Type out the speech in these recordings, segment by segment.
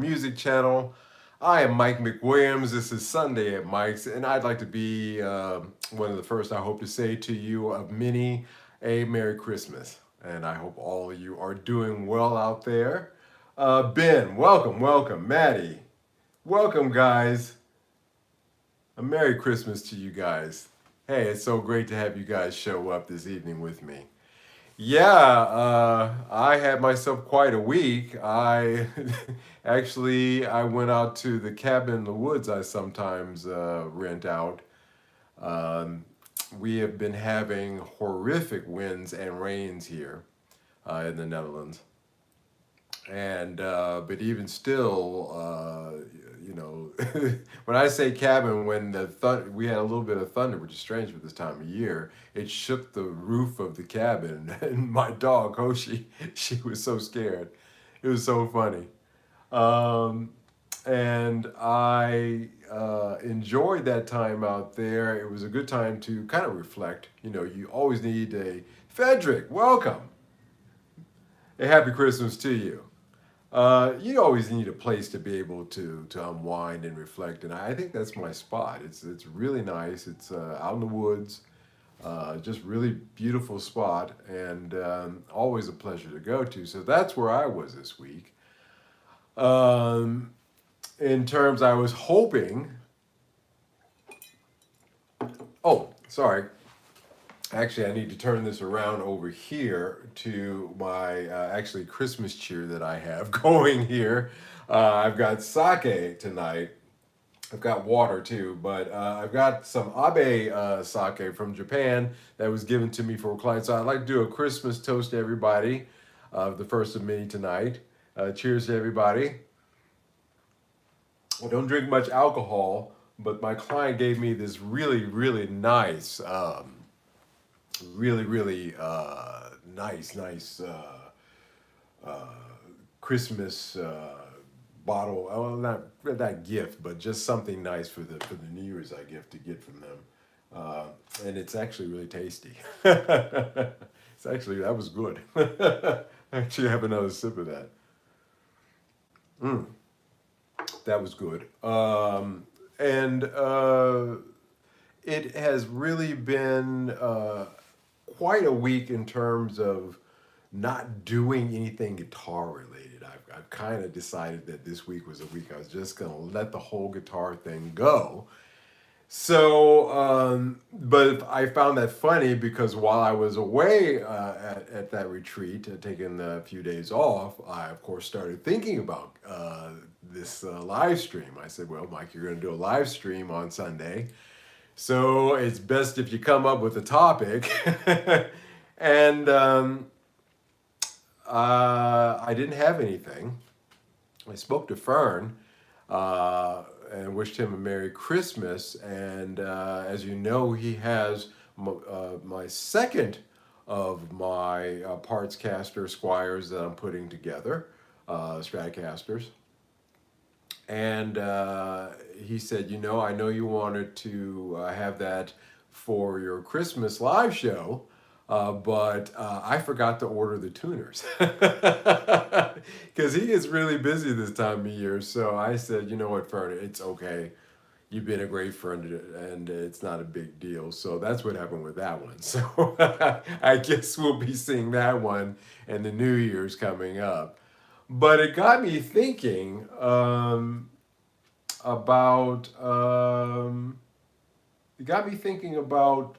music channel. I am Mike McWilliams. This is Sunday at Mike's, and I'd like to be one of the first I hope to say to you of many a Merry Christmas. And I hope all of you are doing well out there. Ben, welcome, welcome. Maddie, welcome, guys. A Merry Christmas to you guys. Hey, it's so great to have you guys show up this evening with me. Yeah, I had myself quite a week. I I went out to the cabin in the woods I sometimes rent out. Um, we have been having horrific winds and rains here in the Netherlands, and but even still, you know, when I say cabin, when we had a little bit of thunder, which is strange for this time of year, it shook the roof of the cabin, and my dog Hoshi, she was so scared. It was so funny. Um, and I enjoyed that time out there. It was a good time to kind of reflect. You know, you always need a Frederick, welcome. A happy Christmas to you. You always need a place to be able to unwind and reflect, and I think that's my spot. It's really nice. It's out in the woods, just really beautiful spot, and always a pleasure to go to. So that's where I was this week. Um, in terms, I was hoping. Oh, sorry. Actually, I need to turn this around over here to my actually Christmas cheer that I have going here. I've got sake tonight. I've got water too, but I've got some Abe sake from Japan that was given to me for a client. So I'd like to do a Christmas toast to everybody, the first of many tonight. Cheers to everybody. I don't drink much alcohol, but my client gave me this really nice really nice uh, Christmas bottle. Well, not gift, but just something nice for the New Year's I gift to get from them. And it's actually really tasty. It's actually that was good. Actually, have another sip of that. Mm, that was good. And it has really been quite a week in terms of not doing anything guitar related. I've kind of decided that this week was a week I was just going to let the whole guitar thing go. So, but I found that funny because while I was away at that retreat, taking a few days off, I of course started thinking about this live stream. I said, well, Mike, you're going to do a live stream on Sunday. So it's best if you come up with a topic. And I didn't have anything. I spoke to Fern and wished him a Merry Christmas. And as you know, he has my second of my parts caster squires that I'm putting together, Stratocasters. And he said, I know you wanted to have that for your Christmas live show, but I forgot to order the tuners because he is really busy this time of year. So I said, you know what, Fern, it's okay. You've been a great friend, and it's not a big deal. So that's what happened with that one. So I guess we'll be seeing that one, and the New Year's coming up. But it got me thinking about it got me thinking about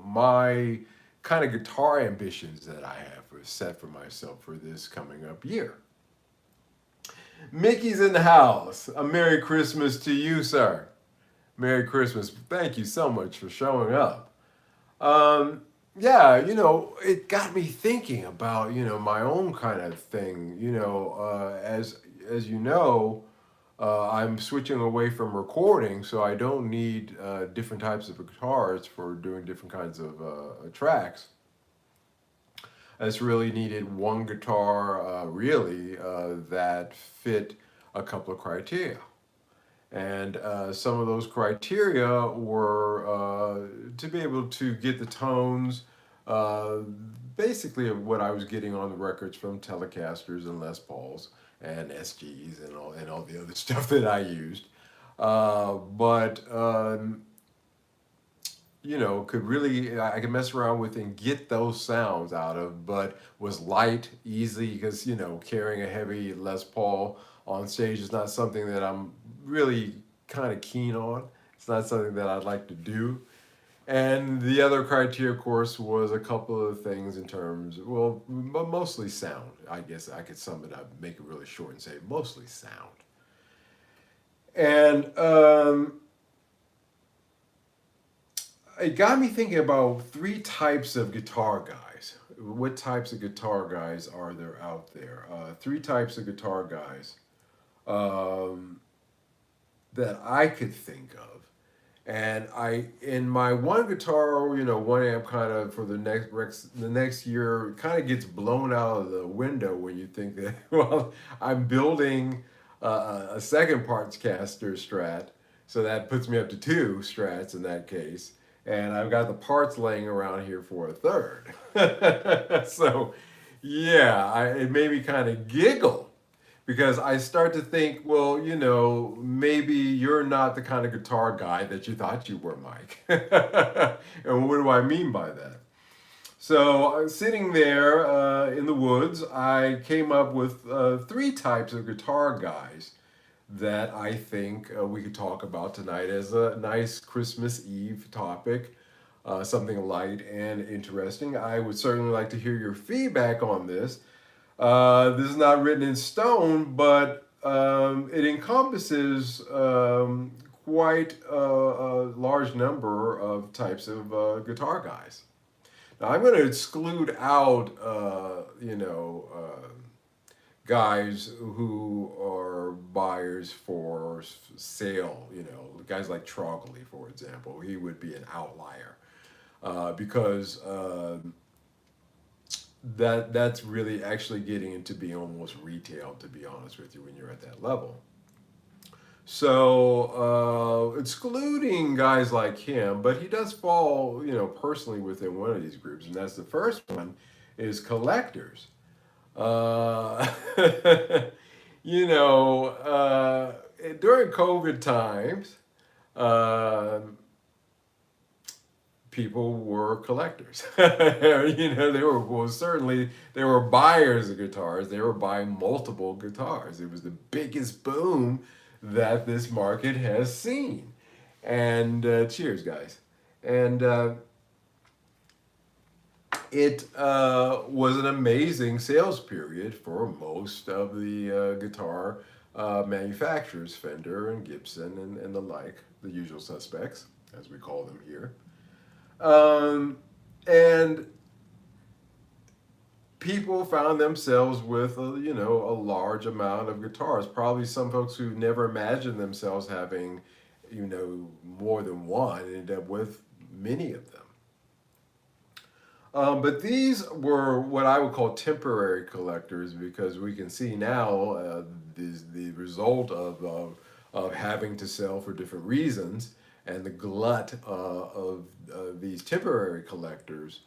my kind of guitar ambitions that I have set for myself for this coming up year. Mickey's in the house. A Merry Christmas to you, sir. Merry Christmas. Thank you so much for showing up. Yeah, it got me thinking about, my own kind of thing. As you know, I'm switching away from recording, so I don't need different types of guitars for doing different kinds of tracks. I just really needed one guitar, really, that fit a couple of criteria. And some of those criteria were to be able to get the tones, uh, basically of what I was getting on the records from Telecasters and Les Pauls, and SGs and all the other stuff that I used. But you know, could really I could mess around with and get those sounds out of, but was light, easy because you know carrying a heavy Les Paul on stage is not something that I'm really kind of keen on. It's not something that I'd like to do. And the other criteria, of course, was a couple of things in terms, well, mostly sound. I guess I could sum it up, make it really short and say mostly sound. And it got me thinking about three types of guitar guys. What types of guitar guys are there out there? Three types of guitar guys um, that I could think of. And in my one guitar, you know, one amp kind of for the next year kind of gets blown out of the window when you think that, well, I'm building a second parts caster Strat, so that puts me up to two Strats in that case, and I've got the parts laying around here for a third. So, yeah, it made me kind of giggle because I start to think, well, you know, maybe you're not the kind of guitar guy that you thought you were, Mike. And what do I mean by that? So, sitting there in the woods, I came up with three types of guitar guys that I think we could talk about tonight as a nice Christmas Eve topic, something light and interesting. I would certainly like to hear your feedback on this. This is not written in stone, but it encompasses quite a large number of types of guitar guys. Now, I'm going to exclude out, guys who are buyers for sale. You know, guys like Trogley, for example, he would be an outlier because that's really actually getting into being almost retail, to be honest with you, when you're at that level. So excluding guys like him, but he does fall, you know, personally within one of these groups, and that's the first one is collectors. Uh, you know, during COVID times, uh, people were collectors. You know, they were, well, certainly they were buyers of guitars. They were buying multiple guitars. It was the biggest boom that this market has seen. And cheers, guys. And it was an amazing sales period for most of the guitar manufacturers, Fender and Gibson and the like, the usual suspects, as we call them here. And people found themselves with you know, a large amount of guitars. Probably some folks who never imagined themselves having, you know, more than one ended up with many of them. But these were what I would call temporary collectors because we can see now the result of having to sell for different reasons and the glut of these temporary collectors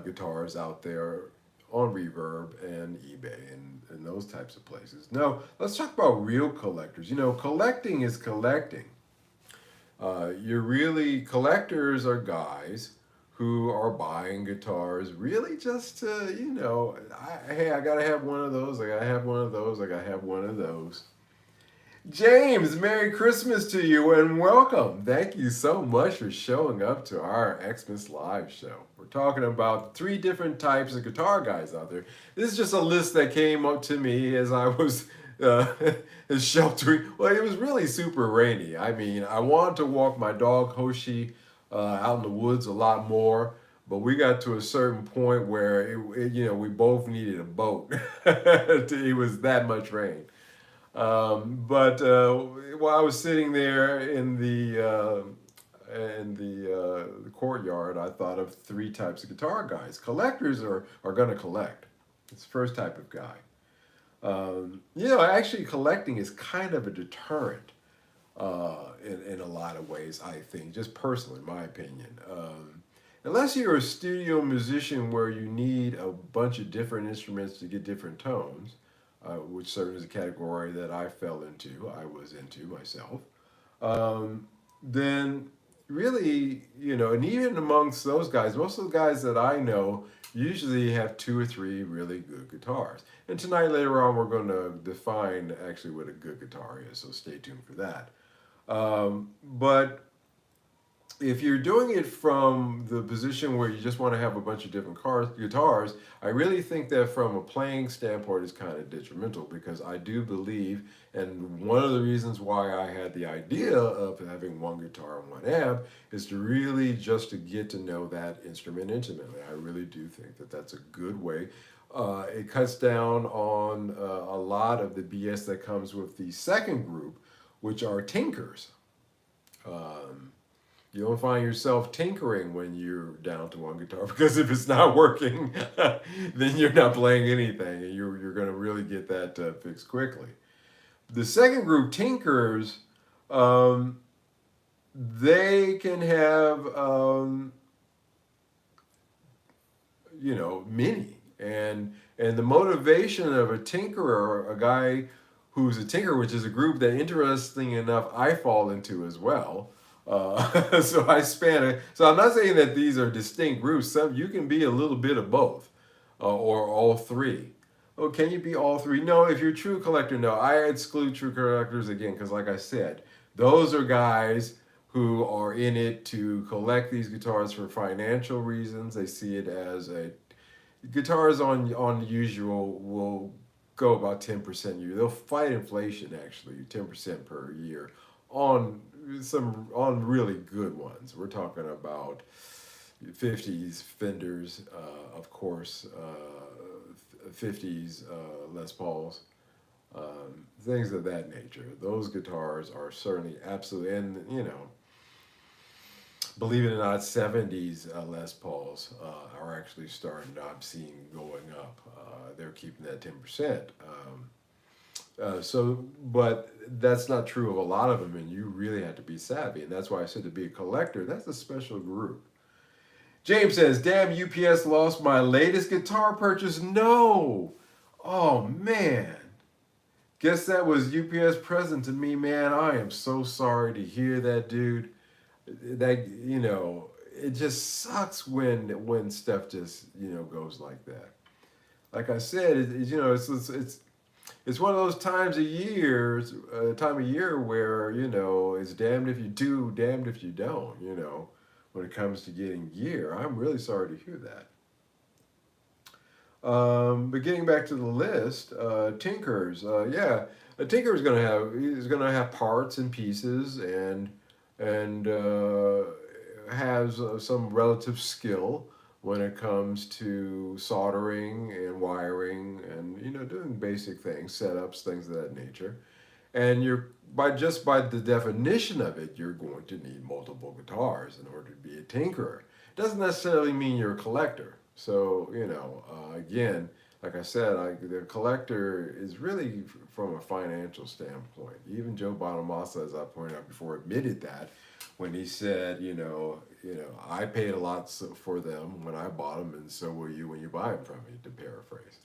guitars out there on Reverb and eBay and those types of places. Now, let's talk about real collectors. You know, collecting is collecting. You're really, collectors are guys who are buying guitars really just to, you know, hey, I gotta have one of those, I gotta have one of those, I gotta have one of those. James, Merry Christmas to you and welcome. Thank you so much for showing up to our Xmas Live show. We're talking about three different types of guitar guys out there. This is just a list that came up to me as I was uh, sheltering. Well, it was really super rainy. I mean, I wanted to walk my dog Hoshi out in the woods a lot more, but we got to a certain point where you know, we both needed a boat. It was that much rain. But while I was sitting there in the courtyard, I thought of three types of guitar guys. Collectors are going to collect. It's the first type of guy. You know, actually, collecting is kind of a deterrent in a lot of ways, I think, just personally, in my opinion. Unless you're a studio musician where you need a bunch of different instruments to get different tones, which certainly is a category that I fell into, I was into myself, um, then really, and even amongst those guys, most of the guys that I know usually have two or three really good guitars. And tonight, later on, we're going to define actually what a good guitar is, so stay tuned for that. But if you're doing it from the position where you just want to have a bunch of different guitars, I really think that from a playing standpoint is kind of detrimental because I do believe, and one of the reasons why I had the idea of having one guitar and one amp is to really just to get to know that instrument intimately. I really do think that that's a good way. It cuts down on a lot of the BS that comes with the second group, which are tinkers. Um, you don't find yourself tinkering when you're down to one guitar because if it's not working, then you're not playing anything, and you're going to really get that fixed quickly. The second group, tinkers, um, they can have many, and the motivation of a tinkerer, a guy who's a tinker, which is a group that, interesting enough, I fall into as well. So I span it. So I'm not saying that these are distinct groups. Some you can be a little bit of both, or all three. Oh, can you be all three? No, if you're a true collector, no. I exclude true collectors again because, like I said, those are guys who are in it to collect these guitars for financial reasons. They see it as a guitars on usual will go about 10% a year. They'll fight inflation actually, 10% per year on on really good ones. We're talking about 50s Fenders, of course, 50s Les Pauls, things of that nature. Those guitars are certainly absolutely, and believe it or not, 70s Les Pauls are actually starting. I'm seeing going up. They're keeping that 10%. But that's not true of a lot of them, and you really have to be savvy. And that's why I said to be a collector, that's a special group. James says, "Damn, UPS lost my latest guitar purchase." No. Oh, man. Guess that was UPS present to me, man. I am so sorry to hear that, dude. That, it just sucks when stuff just, goes like that. Like I said, it's one of those time of year where it's damned if you do, damned if you don't. When it comes to getting gear, I'm really sorry to hear that. But getting back to the list, tinkers, yeah, a tinker is gonna have parts and pieces and has some relative skill when it comes to soldering and wiring and doing basic things, setups, things of that nature. And by the definition of it, you're going to need multiple guitars in order to be a tinkerer. Doesn't necessarily mean you're a collector. So again, like I said, the collector is really from a financial standpoint. Even Joe Bonamassa, as I pointed out before, admitted that when he said, I paid a lot for them when I bought them, and so will you when you buy them from me, to paraphrase.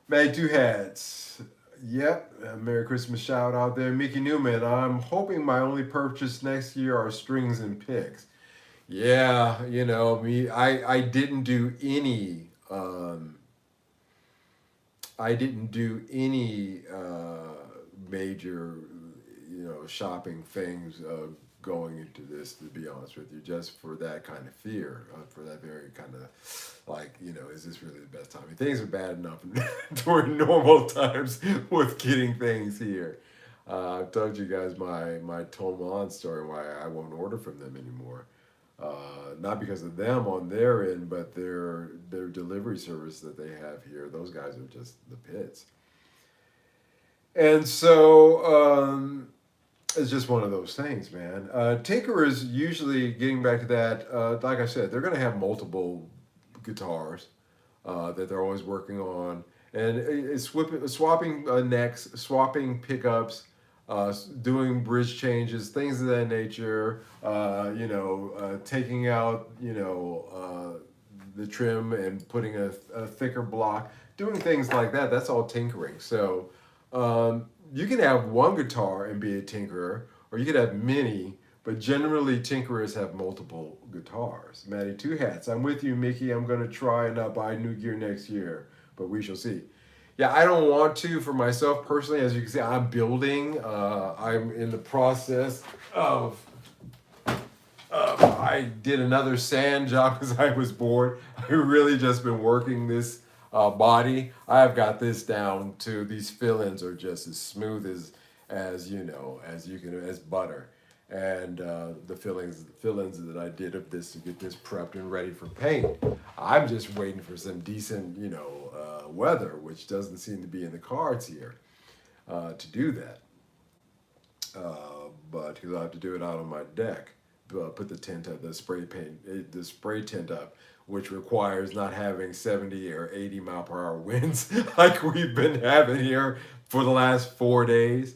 Made two hats. Yep, Merry Christmas shout out there. Mickey Newman, I'm hoping my only purchase next year are strings and picks. Yeah, me, I didn't do any, major, shopping things going into this, to be honest with you, just for that kind of fear, for that very kind of like, is this really the best time? I mean, things are bad enough during normal times with getting things here. I've told you guys my Tom on story why I won't order from them anymore. Not because of them on their end, but their delivery service that they have here. Those guys are just the pits. And so it's just one of those things, man. Tinker is usually, getting back to that, like I said, they're going to have multiple guitars that they're always working on. And it's swapping necks, swapping pickups, doing bridge changes, things of that nature. Taking out, the trim and putting a thicker block, doing things like that. That's all tinkering. So you can have one guitar and be a tinkerer, or you could have many. But generally, tinkerers have multiple guitars. Maddie, two hats. I'm with you, Mickey. I'm going to try and not buy new gear next year, but we shall see. Yeah, I don't want to for myself personally. As you can see, I'm building. I'm in the process of. I did another sand job because I was bored. I really just been working this body. I've got this down to these fill-ins are just as smooth as you know as you can as butter. And the fill-ins that I did of this to get this prepped and ready for paint. I'm just waiting for some decent weather, which doesn't seem to be in the cards here to do that. But because I have to do it out on my deck, put the tint up, the spray tint up, which requires not having 70 or 80 mile per hour winds like we've been having here for the last 4 days.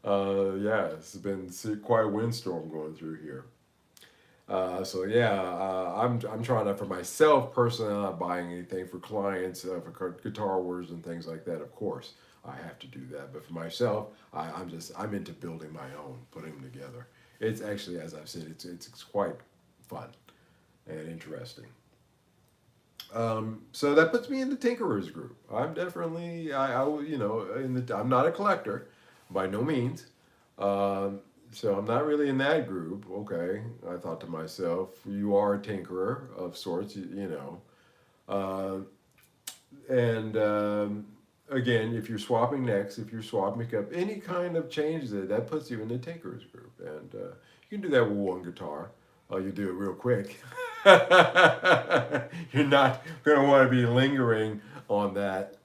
Yeah, it's been quite a windstorm going through here. So yeah, I'm trying to, for myself personally, I'm not buying anything for clients, for guitar orders and things like that. Of course, I have to do that. But for myself, I'm into building my own, putting them together. It's actually, as I've said, it's quite fun and interesting. So that puts me in the tinkerers group. I'm definitely, I'm not a collector by no means. So I'm not really in that group. Okay, I thought to myself, you are a tinkerer of sorts, and again, if you're swapping necks, if you're swapping pickup, any kind of changes that puts you in the tinkerers group, and you can do that with one guitar. You do it real quick. You're not going to want to be lingering on that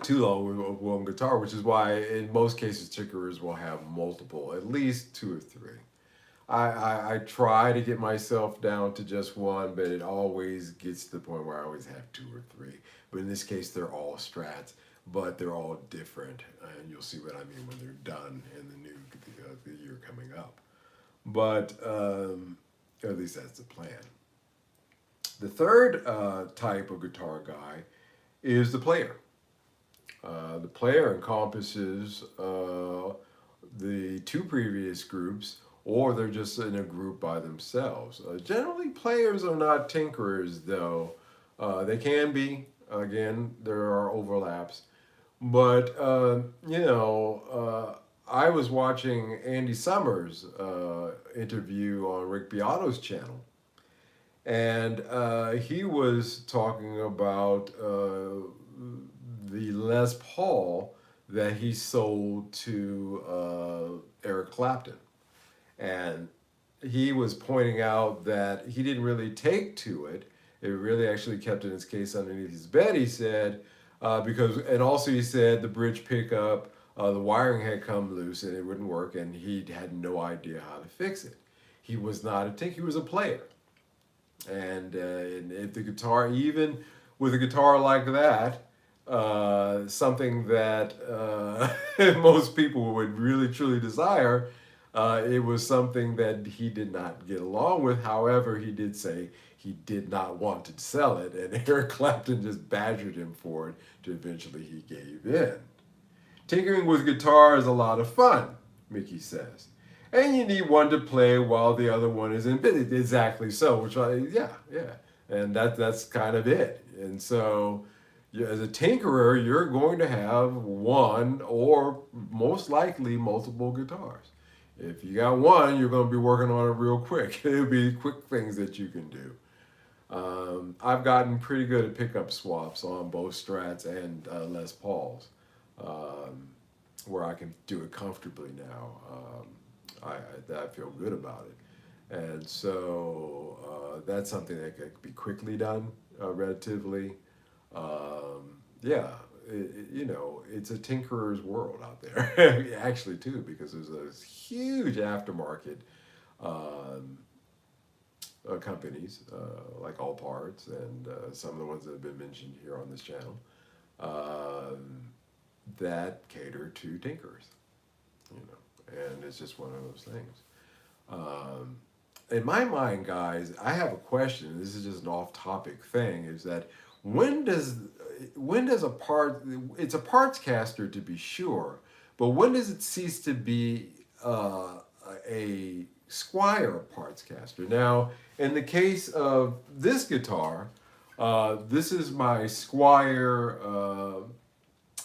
too long with one guitar, which is why in most cases tinkerers will have multiple, at least 2 or 3. I try to get myself down to just one, but it always gets to the point where I always have 2 or 3. But in this case, they're all Strats, but they're all different, and you'll see what I mean when they're done in the year coming up. But at least that's the plan. The third type of guitar guy is the player. The player encompasses the 2 previous groups, or they're just in a group by themselves. Generally, players are not tinkerers, though. They can be. Again, there are overlaps. But, I was watching Andy Summers' interview on Rick Beato's channel. And he was talking about the Les Paul that he sold to Eric Clapton. And he was pointing out that he didn't really take to it. It really actually kept in his case underneath his bed, he said, and also he said the bridge pickup, the wiring had come loose and it wouldn't work, and he had no idea how to fix it. He was not a tinker, he was a player. And if the guitar, even with a guitar like that, something that most people would really truly desire, it was something that he did not get along with. However, he did say he did not want to sell it, and Eric Clapton just badgered him for it, to eventually he gave in. Tinkering with guitar is a lot of fun, Mickey says. And you need one to play while the other one is in bed. Exactly so, yeah. And that's kind of it. And so, as a tinkerer, you're going to have one or most likely multiple guitars. If you got one, you're going to be working on it real quick. It'll be quick things that you can do. I've gotten pretty good at pickup swaps on both Strats and Les Pauls, where I can do it comfortably now. I feel good about it. And so that's something that can be quickly done, relatively. It's a tinkerer's world out there, actually, too, because there's a huge aftermarket companies like All Parts and some of the ones that have been mentioned here on this channel that cater to tinkerers, and it's just one of those things. in my mind, guys, I have a question. This is just an off-topic thing. Is that when does when does a part? It's a parts caster to be sure, but when does it cease to be a Squire parts caster? Now, in the case of this guitar, this is my Squire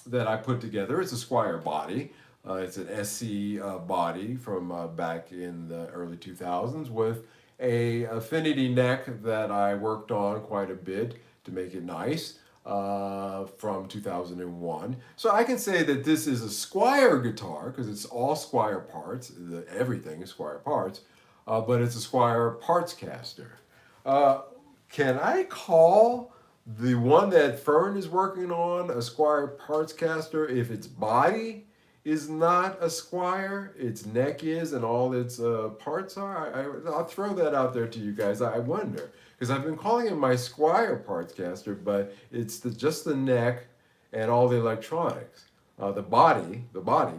that I put together. It's a Squire body. It's an SC body from back in the early 2000s with a affinity neck that I worked on quite a bit to make it nice from 2001. So I can say that this is a Squire guitar because it's all Squire parts. Everything is Squire parts, but it's a Squire parts caster. Uh, can I call the one that Fern is working on a Squire parts caster if its body is not a Squire, its neck is, and all its parts are? I'll throw that out there to you guys. I wonder because I've been calling it my Squire parts caster, but it's just the neck and all the electronics. The body,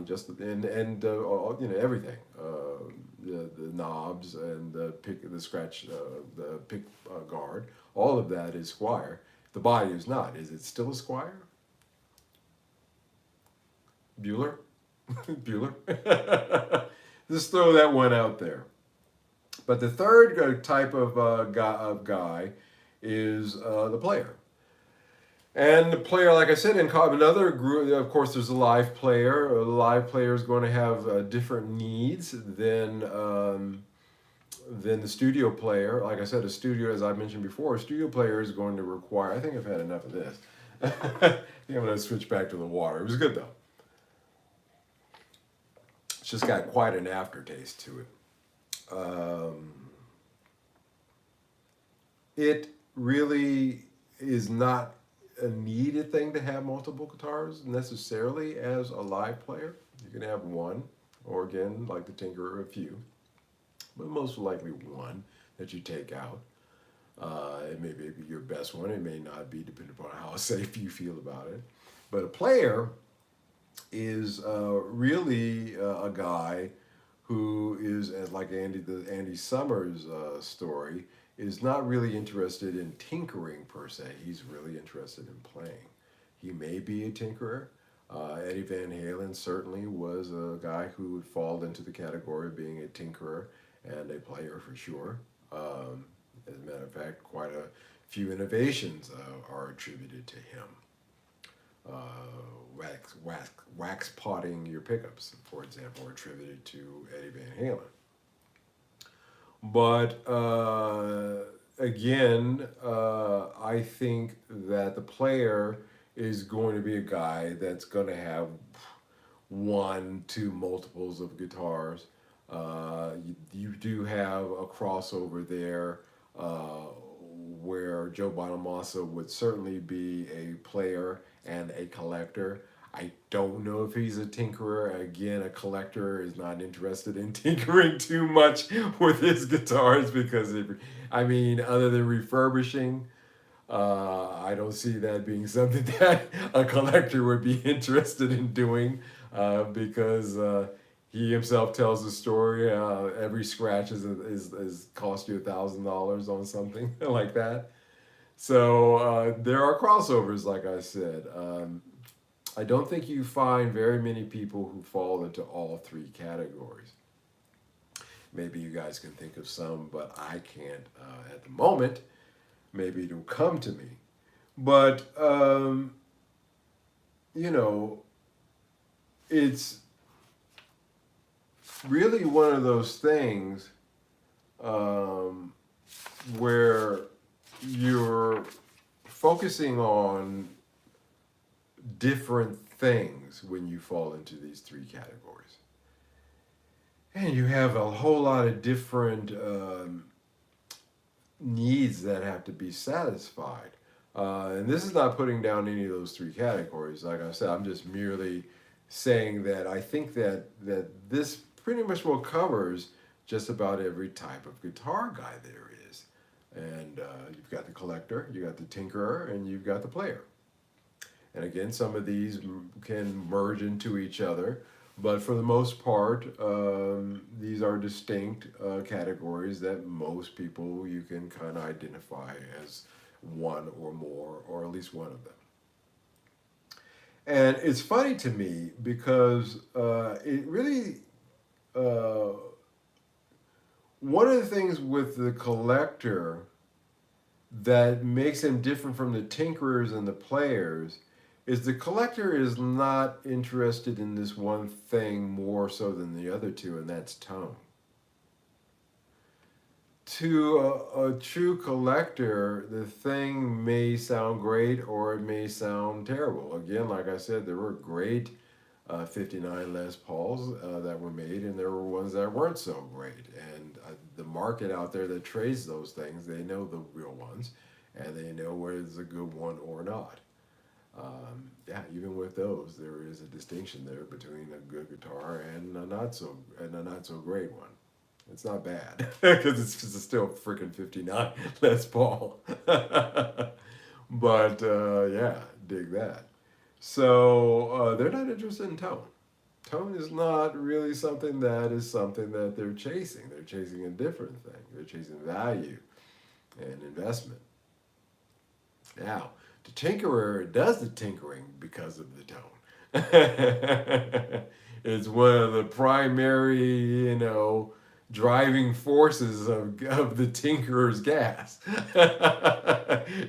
just everything. The knobs and the scratch, the pick guard. All of that is Squire. The body is not. Is it still a Squire? Bueller? Bueller? Just throw that one out there. But the third type of guy is the player. And the player, like I said, in another group, of course, there's a live player. A live player is going to have different needs than the studio player. Like I said, a studio, as I mentioned before, a studio player is going to require. I think I've had enough of this. I think I'm going to switch back to the water. It was good though. It's just got quite an aftertaste to it. It really is not a needed thing to have multiple guitars necessarily as a live player. You can have one, or again, like the Tinkerer, a few, but most likely one that you take out. It may be your best one. It may not be, depending upon how safe you feel about it. But a player is really a guy who is, as like Andy Summers story, is not really interested in tinkering per se. He's really interested in playing. He may be a tinkerer. Eddie Van Halen certainly was a guy who would fall into the category of being a tinkerer and a player for sure. As a matter of fact, quite a few innovations are attributed to him. Wax potting your pickups, for example, are attributed to Eddie Van Halen. But again, I think that the player is going to be a guy that's going to have one, two multiples of guitars. You do have a crossover there where Joe Bonamassa would certainly be a player and a collector. I don't know if he's a tinkerer. Again, a collector is not interested in tinkering too much with his guitars because, other than refurbishing, I don't see that being something that a collector would be interested in doing because he himself tells the story. Every scratch is cost you $1,000 on something like that. So there are crossovers, like I said. I don't think you find very many people who fall into all three categories. Maybe you guys can think of some, but I can't at the moment. Maybe it'll come to me. But, it's really one of those things where you're focusing on different things when you fall into these three categories. And you have a whole lot of different needs that have to be satisfied. And this is not putting down any of those three categories. Like I said, I'm just merely saying that I think that this pretty much well covers just about every type of guitar guy there is. And you've got the collector, you got the tinkerer, and you've got the player. And again, some of these can merge into each other, But for the most part, these are distinct categories that most people you can kind of identify as one or more, or at least one of them. And it's funny to me because it really, uh, one of the things with the collector that makes him different from the tinkerers and the players is the collector is not interested in this one thing more so than the other two, and that's tone. To a true collector, the thing may sound great or it may sound terrible. Again, like I said, there were great 59 Les Pauls that were made, and there were ones that weren't so great. And the market out there that trades those things, they know the real ones, and they know whether it's a good one or not. Yeah, even with those, there is a distinction there between a good guitar and a not so great one. It's not bad because it's still freaking 59 Les Paul. But yeah, dig that. So they're not interested in tone. Tone is not really something that they're chasing. They're chasing a different thing. They're chasing value and investment. Now, the tinkerer does the tinkering because of the tone. It's one of the primary, driving forces of the tinkerer's gas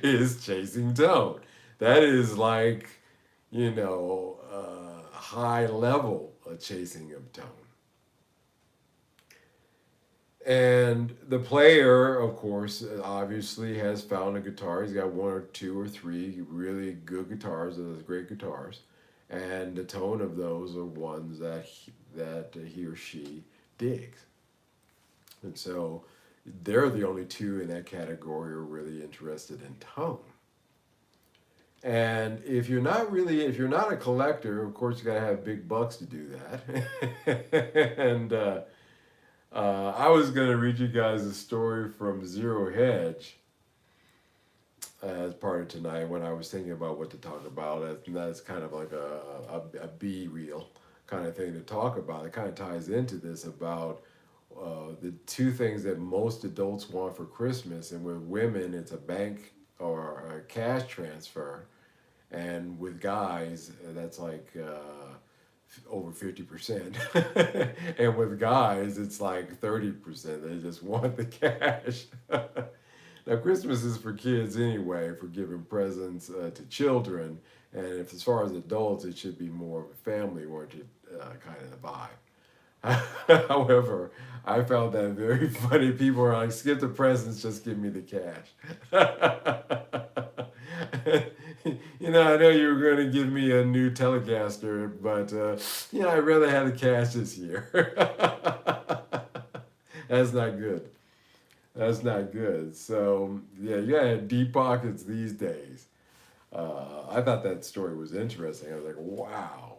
is chasing tone. That is like, high level of chasing of tone. And the player, of course, obviously has found a guitar. He's got one or two or three really good guitars, those great guitars, and the tone of those are ones that he or she digs. And so they're the only two in that category who are really interested in tone. And if you're not a collector, of course you got to have big bucks to do that. And I was going to read you guys a story from Zero Hedge as part of tonight when I was thinking about what to talk about. And that's kind of like a B reel kind of thing to talk about. It kind of ties into this about the two things that most adults want for Christmas. And with women, it's a bank or a cash transfer. And with guys, that's like over 50%. And with guys, it's like 30%. They just want the cash. Now, Christmas is for kids anyway, for giving presents to children. And if, as far as adults, it should be more of a family-oriented kind of vibe. However, I found that very funny. People are like, skip the presents, just give me the cash. I know you were going to give me a new Telecaster, but, I'd rather have the cash this year. That's not good. That's not good. So, yeah, you got to have deep pockets these days. I thought that story was interesting. I was like, wow,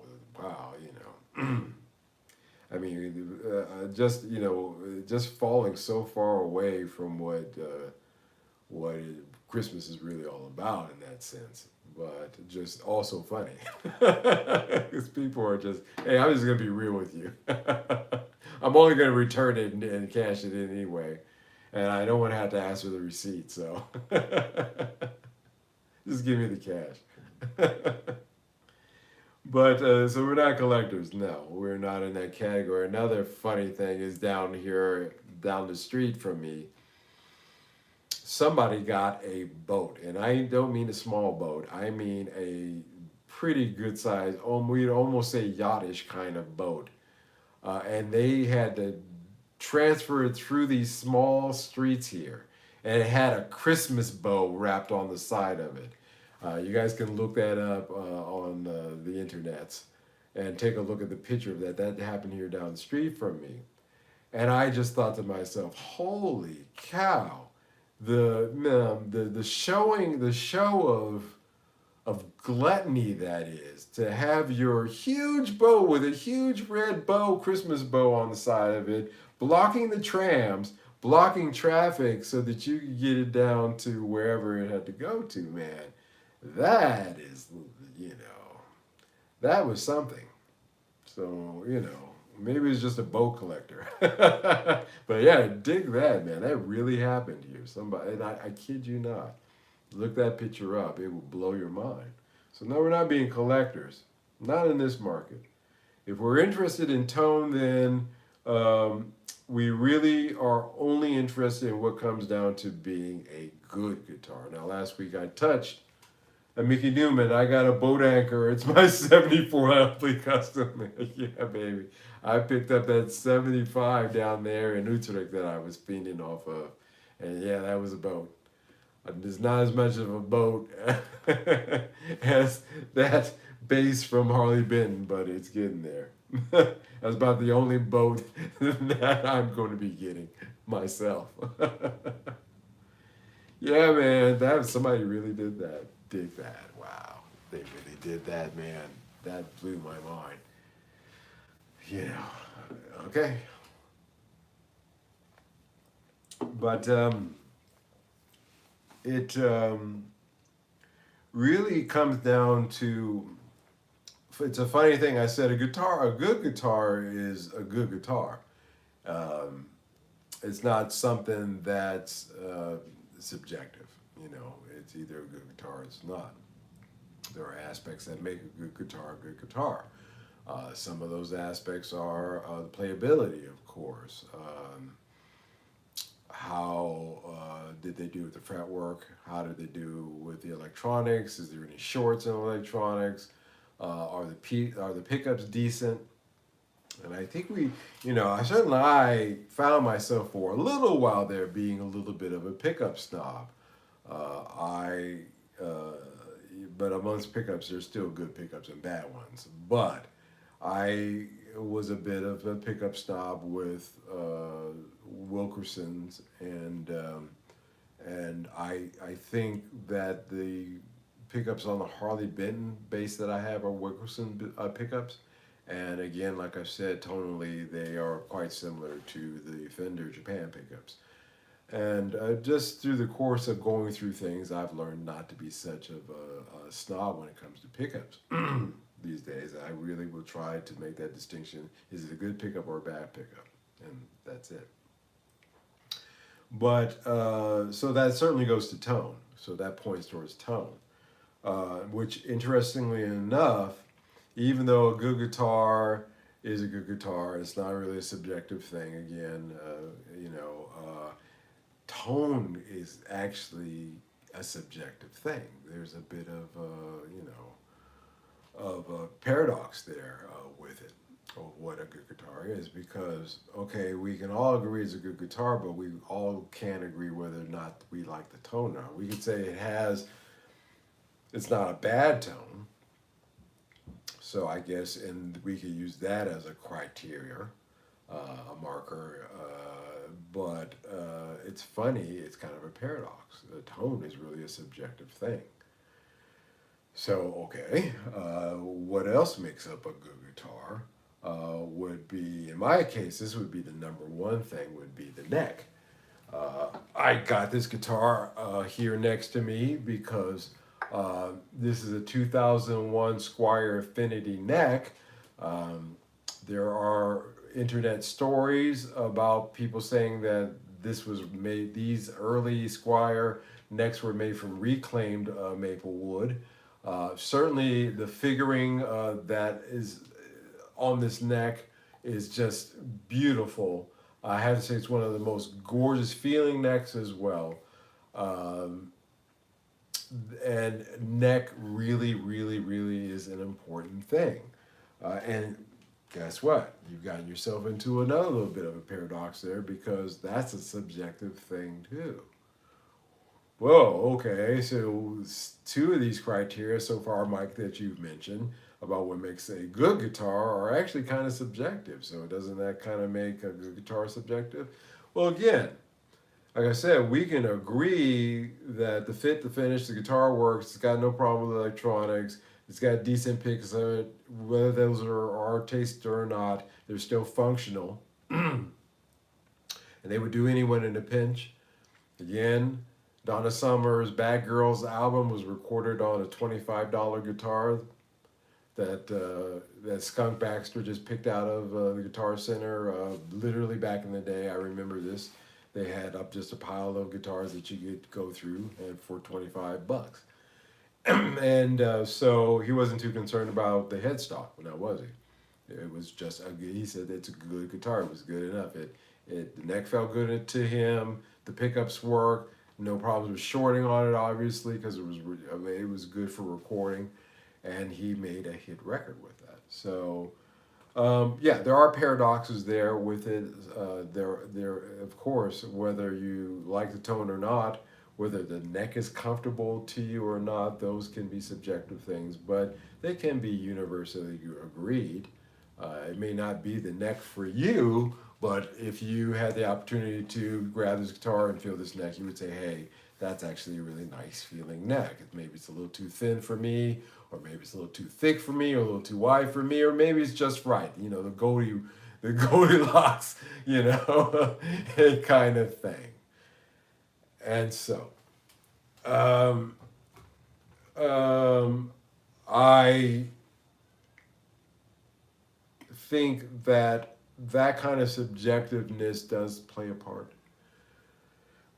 I mean, just falling so far away from what Christmas is really all about in that sense, but just also funny because people are just, hey, I'm just gonna be real with you. I'm only gonna return it and cash it in anyway, and I don't want to have to ask for the receipt, so just give me the cash. But so we're not collectors. No, we're not in that category. Another funny thing is down here, down the street from me, somebody got a boat, and I don't mean a small boat. I mean a pretty good size, we'd almost say yachtish kind of boat. And they had to transfer it through these small streets here, and it had a Christmas bow wrapped on the side of it. You guys can look that up on the internets and take a look at the picture of that. That happened here down the street from me. And I just thought to myself, holy cow, the show of gluttony that is, to have your huge bow with a huge red bow, Christmas bow on the side of it, blocking the trams, blocking traffic so that you could get it down to wherever it had to go to, man. That is, that was something. So, maybe it's just a boat collector. But yeah, dig that, man. That really happened here. Somebody, and I kid you not. Look that picture up. It will blow your mind. So, no, we're not being collectors. Not in this market. If we're interested in tone, then we really are only interested in what comes down to being a good guitar. Now, last week I touched a Mickey Newman. I got a boat anchor. It's my 74 Ampli custom. Yeah, baby. I picked up that 75 down there in Utrecht that I was fiending off of. And yeah, that was a boat. It's not as much of a boat as that bass from Harley Benton, but it's getting there. That's about the only boat that I'm going to be getting myself. Yeah, man, somebody really did that. Dig that. Wow. They really did that, man. That blew my mind. Okay. But it really comes down to, it's a funny thing. I said a good guitar is a good guitar. It's not something that's subjective. It's either a good guitar or it's not. There are aspects that make a good guitar a good guitar. Some of those aspects are the playability, of course. How did they do with the fretwork? How did they do with the electronics? Is there any shorts in electronics? Are the pickups decent? And I think I found myself for a little while there being a little bit of a pickup snob. But amongst pickups, there's still good pickups and bad ones. But I was a bit of a pickup snob with Wilkerson's, and I think that the pickups on the Harley Benton bass that I have are Wilkerson pickups. And again, like I said, tonally, they are quite similar to the Fender Japan pickups. And just through the course of going through things, I've learned not to be such of a snob when it comes to pickups. These days, I really will try to make that distinction. Is it a good pickup or a bad pickup? And that's it. But, so that certainly goes to tone. So that points towards tone. Which, interestingly enough, even though a good guitar is a good guitar, it's not really a subjective thing. Again, tone is actually a subjective thing. There's a bit of a paradox there with it, of what a good guitar is, because, okay, we can all agree it's a good guitar, but we all can't agree whether or not we like the tone or not. We could say it's not a bad tone, so I guess, and we could use that as a criteria, a marker, but it's funny, it's kind of a paradox. The tone is really a subjective thing. So, okay, what else makes up a good guitar would be, in my case, this would be the number one thing, would be the neck. I got this guitar here next to me because this is a 2001 Squier Affinity neck. There are internet stories about people saying that these early Squier necks were made from reclaimed maple wood. Certainly the figuring that is on this neck is just beautiful. I have to say it's one of the most gorgeous feeling necks as well. And neck really, really, really is an important thing. And guess what? You've gotten yourself into another little bit of a paradox there, because that's a subjective thing too. Whoa, okay, so two of these criteria so far, Mike, that you've mentioned about what makes a good guitar are actually kind of subjective. So doesn't that kind of make a good guitar subjective? Well, again, like I said, we can agree that the fit, the finish, the guitar works, it's got no problem with electronics, it's got decent picks on it, whether those are our taste or not, they're still functional. And they would do anyone in a pinch. Again, Donna Summer's Bad Girls album was recorded on a $25 guitar. that Skunk Baxter just picked out of the Guitar Center. Literally back in the day, I remember this. They had up just a pile of guitars that you could go through, and for $25. And so he wasn't too concerned about the headstock, now was he? It was just he said it's a good guitar. It was good enough. The neck felt good to him. The pickups worked. No problems with shorting on it, obviously, because it was good for recording, and he made a hit record with that. So yeah, there are paradoxes there with it. There, of course, whether you like the tone or not, whether the neck is comfortable to you or not, those can be subjective things, but they can be universally agreed. It may not be the neck for you, but if you had the opportunity to grab this guitar and feel this neck, you would say, hey, that's actually a really nice feeling neck. Maybe it's a little too thin for me, or maybe it's a little too thick for me, or a little too wide for me, or maybe it's just right. You know, the Goldilocks, you know, kind of thing. And so, I think that kind of subjectiveness does play a part.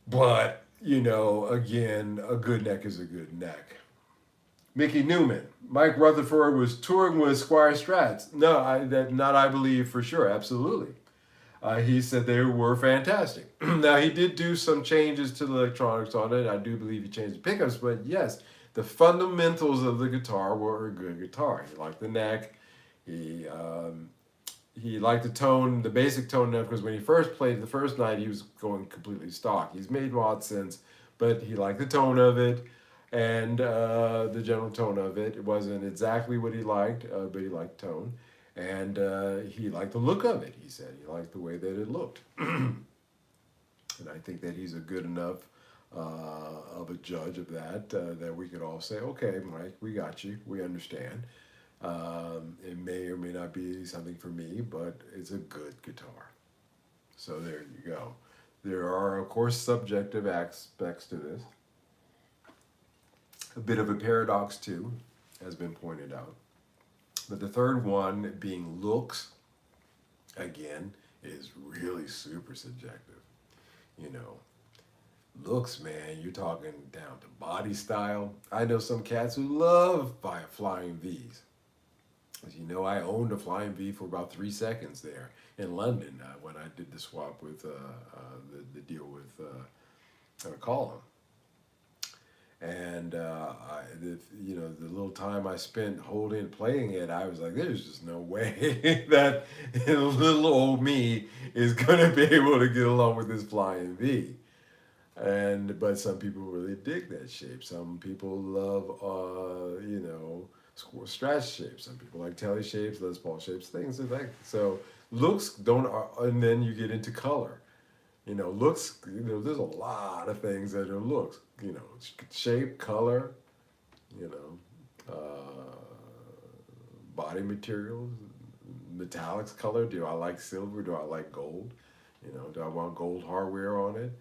But, you know, again, a good neck is a good neck. Mickey Newman, Mike Rutherford was touring with Squire Strats. No, I believe for sure, absolutely. He said they were fantastic. Now, he did do some changes to the electronics on it. I do believe he changed the pickups, but yes, the fundamentals of the guitar were a good guitar. He liked the neck. He liked the tone, the basic tone enough, because when he first played the first night, he was going completely stock. He's made mod since, but he liked the tone of it and the general tone of it. It wasn't exactly what he liked, but he liked tone. And he liked the look of it, he said. He liked the way that it looked. And I think that he's a good enough of a judge of that, that we could all say, okay, Mike, we got you. We understand. It may or may not be something for me, but it's a good guitar. So there you go. There are, of course, subjective aspects to this. A bit of a paradox, too, has been pointed out. But the third one, being looks, again, is really super subjective. You know, looks, man, you're talking down to body style. I know some cats who love flying V's. As you know, I owned a flying V for about 3 seconds there in London when I did the swap with the deal with Colin. And you know, the little time I spent playing it, I was like, there's just no way that little old me is gonna be able to get along with this flying V. But some people really dig that shape. Some people love you know, Strat shapes. Some people like Telly shapes, Les Paul shapes, things like that. So looks don't, and then you get into color. You know, looks, you know, there's a lot of things that are looks, you know, shape, color, you know, body materials, metallics color. Do I like silver? Do I like gold? You know, do I want gold hardware on it?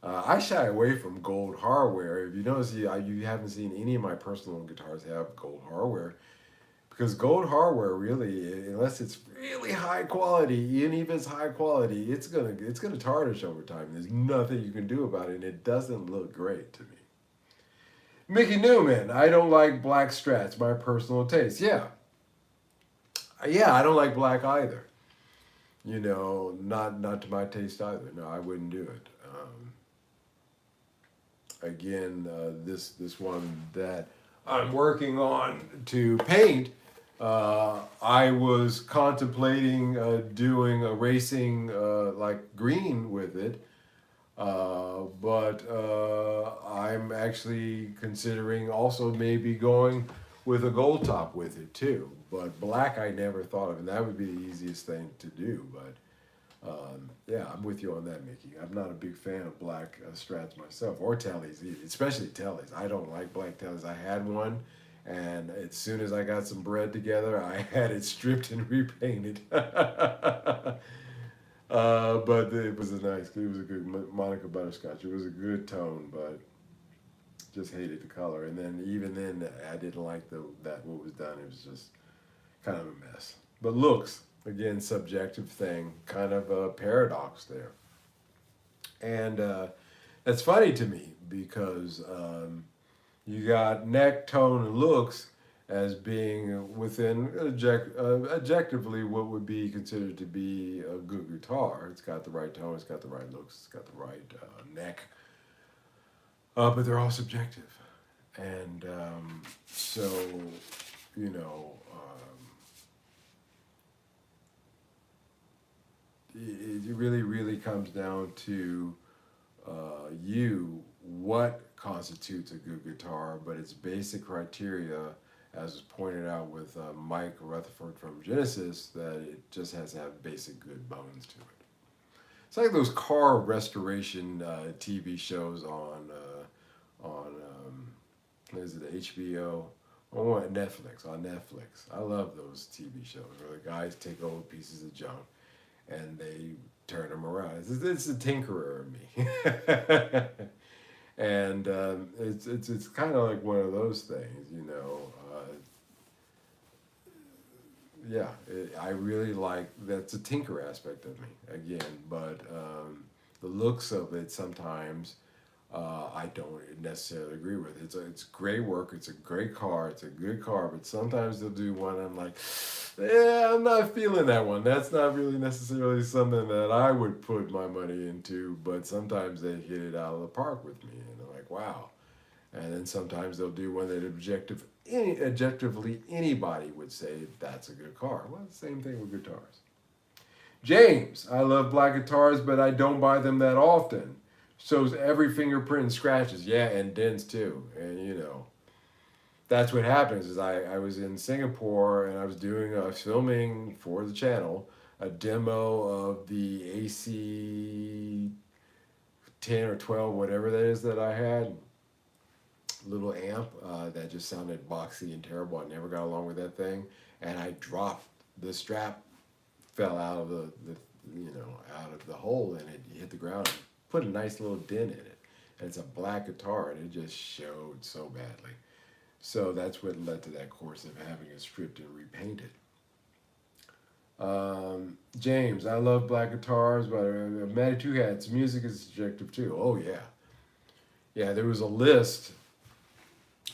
I shy away from gold hardware. If you notice, you haven't seen any of my personal guitars have gold hardware. Because gold hardware, really, unless it's really high quality, even if it's high quality, it's gonna tarnish over time. There's nothing you can do about it, and it doesn't look great to me. Mickey Newman, I don't like black Strats, my personal taste. Yeah, I don't like black either. You know, not to my taste either. No, I wouldn't do it. Again, this one that I'm working on to paint. I was contemplating doing a racing like green with it, but I'm actually considering also maybe going with a gold top with it too. But black I never thought of, and that would be the easiest thing to do. But yeah, I'm with you on that, Mickey. I'm not a big fan of black Strats myself, or Tellys, especially Tellys. I don't like black Tellys. I had one. And as soon as I got some bread together, I had it stripped and repainted. But it was a good Monica Butterscotch. It was a good tone, but just hated the color. And then even then, I didn't like that what was done. It was just kind of a mess. But looks, again, subjective thing, kind of a paradox there. And that's funny to me because you got neck, tone, and looks as being within objectively what would be considered to be a good guitar. It's got the right tone, it's got the right looks, it's got the right neck, but they're all subjective. And so, you know, it really, really comes down to you what constitutes a good guitar, but its basic criteria, as was pointed out with Mike Rutherford from Genesis, that it just has to have basic good bones to it. It's like those car restoration TV shows on is it HBO? Oh, Netflix. On Netflix, I love those TV shows where the guys take old pieces of junk and they turn them around. It's the tinkerer in me. And it's kind of like one of those things, you know. Yeah, I really like that's a tinker aspect of me again, but the looks of it sometimes I don't necessarily agree with. It's great work. It's a great car. It's a good car, but sometimes they'll do one. I'm like, yeah, I'm not feeling that one. That's not really necessarily something that I would put my money into. But sometimes they hit it out of the park with me, and I'm like, wow. And then sometimes they'll do one that objectively anybody would say that's a good car. Well, the same thing with guitars. James, I love black guitars, but I don't buy them that often. Shows every fingerprint and scratches. Yeah, and dents too. And you know, that's what happens is I was in Singapore and I was filming for the channel a demo of the AC 10 or 12, whatever that is that I had. Little amp that just sounded boxy and terrible. I never got along with that thing. And I dropped the strap, fell out of the out of the hole, and it hit the ground. Put a nice little dent in it. And it's a black guitar, and it just showed so badly. So that's what led to that course of having it stripped and repainted. James, I love black guitars, but Matty Two Hats, music is subjective too. Oh yeah. Yeah, there was a list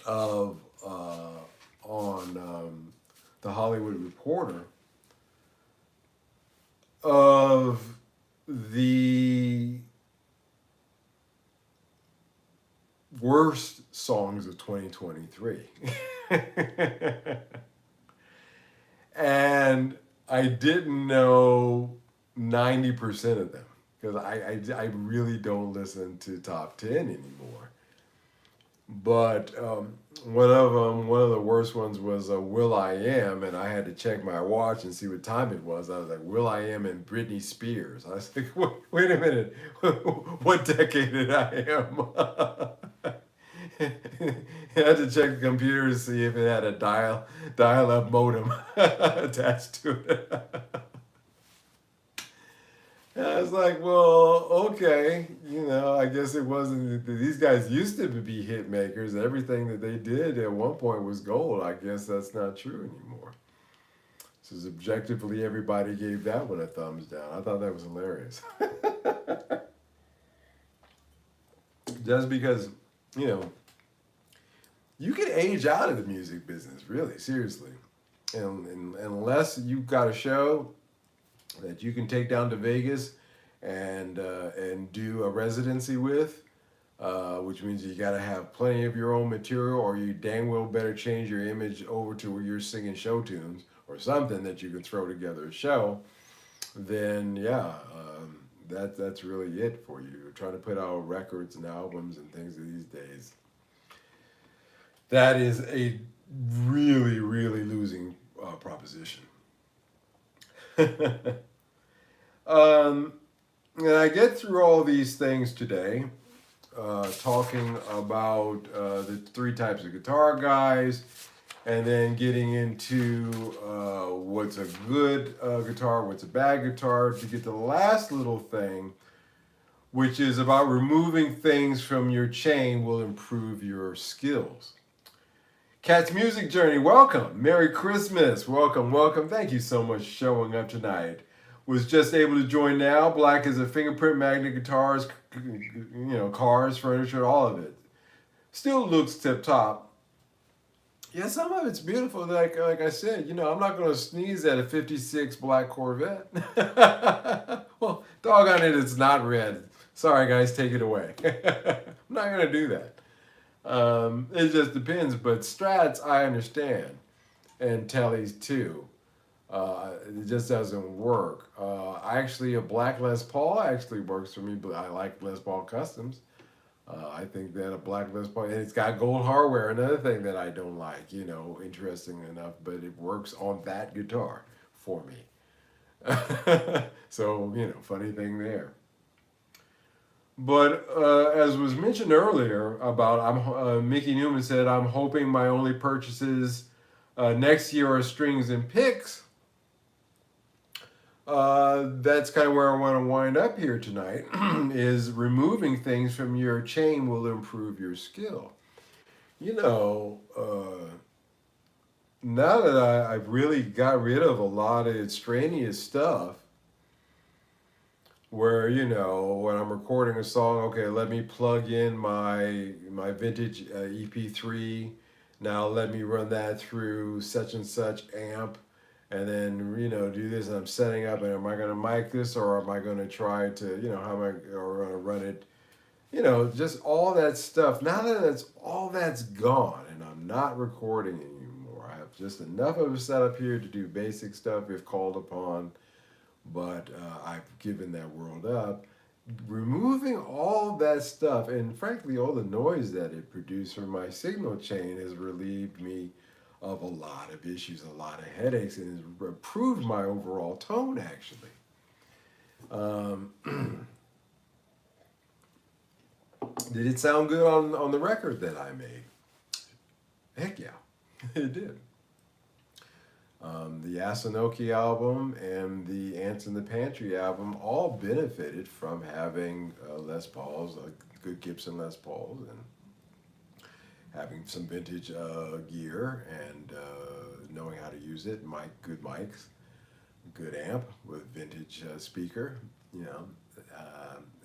of on the Hollywood Reporter of the worst songs of 2023. And I didn't know 90% of them because I really don't listen to top 10 anymore. But one of the worst ones was Will I Am, and I had to check my watch and see what time it was. I was like, Will I Am and Britney Spears. I was like, wait a minute, what decade did I am? I had to check the computer to see if it had a dial-up modem attached to it. And I was like, well, okay, I guess it wasn't. These guys used to be hit makers. Everything that they did at one point was gold. I guess that's not true anymore. So objectively, everybody gave that one a thumbs down. I thought that was hilarious. Just because, you can age out of the music business, really, seriously. And unless you've got a show that you can take down to Vegas and do a residency with, which means you got to have plenty of your own material, or you dang well better change your image over to where you're singing show tunes or something that you can throw together a show. Then that's really it for you. Trying to put out records and albums and things these days. That is a really, really losing proposition. And I get through all these things today, talking about the three types of guitar guys, and then getting into what's a good guitar, what's a bad guitar, to get to the last little thing, which is about removing things from your chain will improve your skills. Cat's Music Journey, welcome. Merry Christmas. Welcome, welcome. Thank you so much for showing up tonight. Was just able to join now. Black is a fingerprint magnet guitars, cars, furniture, all of it. Still looks tip top. Yeah, some of it's beautiful. Like I said, I'm not going to sneeze at a 56 black Corvette. Well, doggone it, it's not red. Sorry, guys, take it away. I'm not going to do that. It just depends. But Strats, I understand. And Tellys, too. It just doesn't work. A black Les Paul actually works for me, but I like Les Paul Customs. I think that a black Les Paul, and it's got gold hardware. Another thing that I don't like, interesting enough, but it works on that guitar for me. So, funny thing there. But as was mentioned earlier about, Mickey Newman said, I'm hoping my only purchases next year are strings and picks. That's kind of where I want to wind up here tonight, is removing things from your chain will improve your skill. Now that I've really got rid of a lot of extraneous stuff, where, when I'm recording a song, okay, let me plug in my vintage EP3, now let me run that through such and such amp, and then do this, and I'm setting up, and am I going to mic this, or am I going to try to how am I going to run it, just all that stuff. Now that all that's gone and I'm not recording anymore, I have just enough of a setup here to do basic stuff if called upon, but I've given that world up. Removing all that stuff, and frankly all the noise that it produced from my signal chain, has relieved me of a lot of issues, a lot of headaches, and has improved my overall tone, actually. Did it sound good on the record that I made? Heck yeah, it did. The Asanoki album and the Ants in the Pantry album all benefited from having Les Pauls, good Gibson Les Pauls, and having some vintage gear, and knowing how to use it, good mics, good amp with vintage speaker.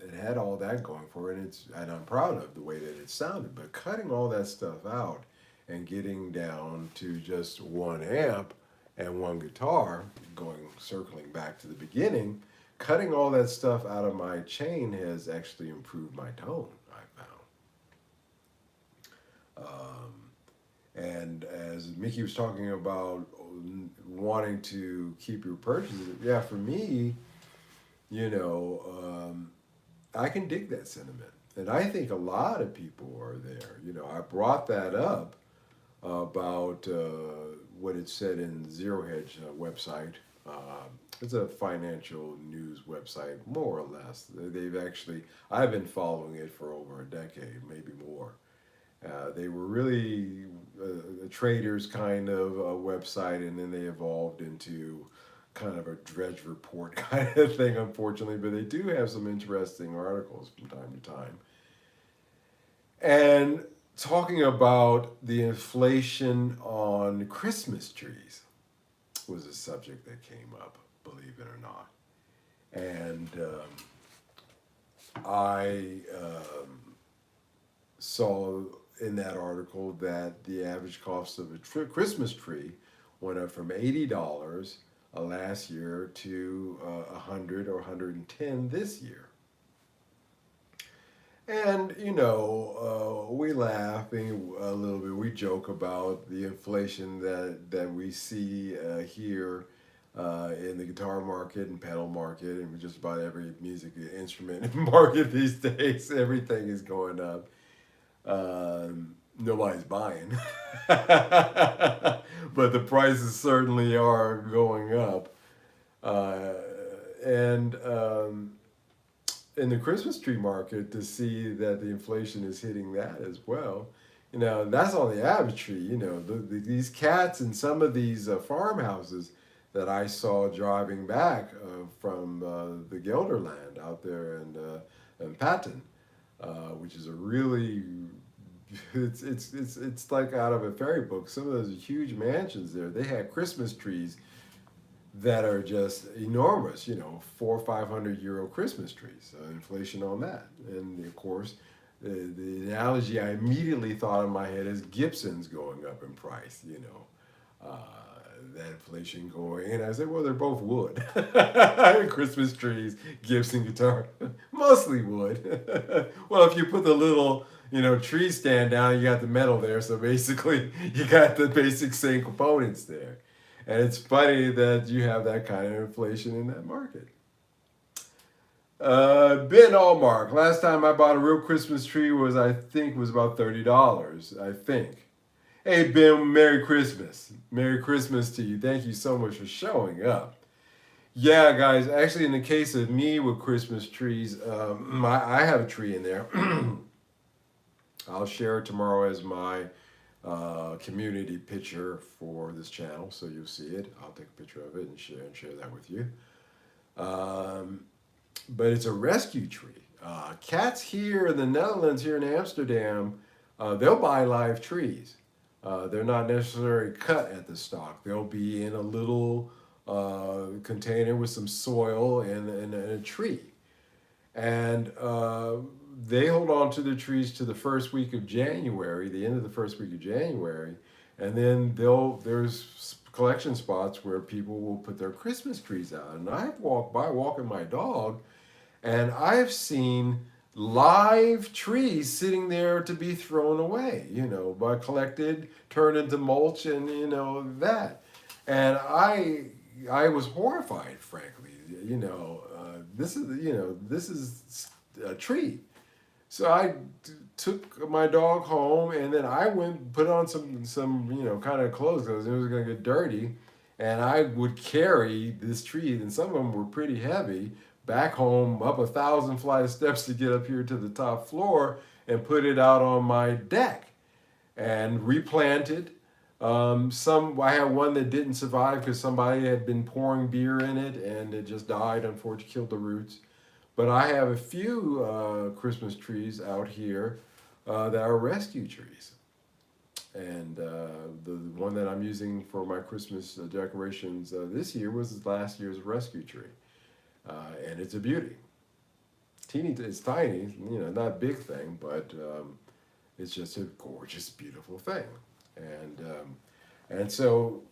It had all that going for it, and I'm proud of the way that it sounded. But cutting all that stuff out and getting down to just one amp and one guitar, circling back to the beginning, cutting all that stuff out of my chain has actually improved my tone, I found. And as Mickey was talking about wanting to keep your purchases, yeah, for me, I can dig that sentiment. And I think a lot of people are there. I brought that up about what it said in Zero Hedge website. It's a financial news website, more or less. I've been following it for over a decade, maybe more. They were really a trader's kind of a website, and then they evolved into kind of a Dredge Report kind of thing, unfortunately. But they do have some interesting articles from time to time. And talking about the inflation on Christmas trees was a subject that came up, believe it or not. And I saw in that article that the average cost of a Christmas tree went up from $80 last year to $100 or $110 this year. And, we laugh a little bit. We joke about the inflation that we see here in the guitar market and pedal market, and just about every music instrument market these days. Everything is going up. Nobody's buying. But the prices certainly are going up. And in the Christmas tree market, to see that the inflation is hitting that as well. That's on the average tree. These cats in some of these farmhouses that I saw driving back from the Gelderland out there in Patton, which is a really it's like out of a fairy book. Some of those huge mansions there, they had Christmas trees that are just enormous. You know, 400 or 500 euro Christmas trees. Inflation on that, and of course, the analogy I immediately thought in my head is Gibson's going up in price. You know. That inflation going, and I said, well, they're both wood. Christmas trees, Gibson guitar, mostly wood. Well, if you put the little, tree stand down, you got the metal there, so basically you got the basic same components there. And it's funny that you have that kind of inflation in that market. Ben Allmark. Last time I bought a real Christmas tree I think was about $30. I think. Hey Ben, Merry Christmas. Merry Christmas to you. Thank you so much for showing up. Yeah, guys, actually in the case of me with Christmas trees, I have a tree in there. I'll share it tomorrow as my community picture for this channel, so you'll see it. I'll take a picture of it and share that with you. But it's a rescue tree. Cats here in the Netherlands, here in Amsterdam, they'll buy live trees. They're not necessarily cut at the stalk. They'll be in a little container with some soil and a tree. And they hold on to the trees to the first week of January, the end of the first week of January. And then there's collection spots where people will put their Christmas trees out. And I've walked by walking my dog, and I've seen live trees sitting there to be thrown away, by collected, turned into mulch, and that. And I was horrified, frankly. This is a tree. So I took my dog home, and then I went and put on some kind of clothes because it was going to get dirty, and I would carry this tree, and some of them were pretty heavy, back home, up 1,000 flight of steps to get up here to the top floor, and put it out on my deck and replanted. I had one that didn't survive because somebody had been pouring beer in it and it just died, unfortunately killed the roots. But I have a few Christmas trees out here that are rescue trees. And the one that I'm using for my Christmas decorations this year was last year's rescue tree. And it's a beauty. It's tiny, not a big thing, but it's just a gorgeous, beautiful thing. And so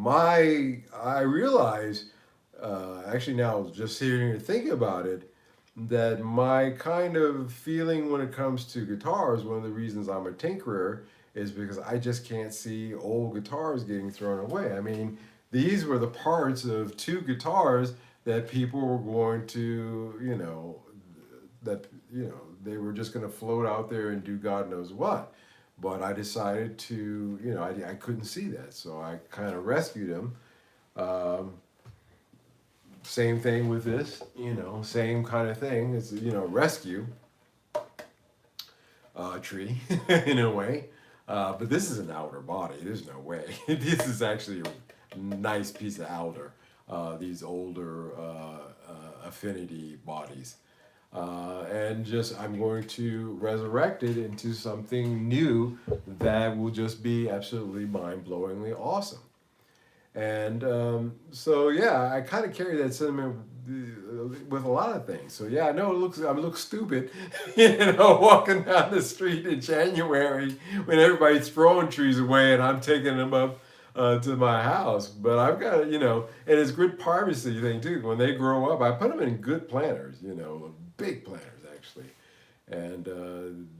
I realize, actually now just sitting here thinking about it, that my kind of feeling when it comes to guitars, one of the reasons I'm a tinkerer, is because I just can't see old guitars getting thrown away. I mean, these were the parts of 2 guitars that people were going to, they were just going to float out there and do God knows what. But I decided to, I couldn't see that. So I kind of rescued them. Same thing with this, same kind of thing. It's, rescue tree in a way. But this is an outer body. There's no way. This is actually a nice piece of alder. These older affinity bodies. And I'm going to resurrect it into something new that will just be absolutely mind-blowingly awesome. And so yeah, I kind of carry that sentiment with a lot of things. So yeah, I know I look stupid, walking down the street in January when everybody's throwing trees away and I'm taking them up to my house. But I've got, and it's good privacy thing too. When they grow up, I put them in good planters, big planters actually, and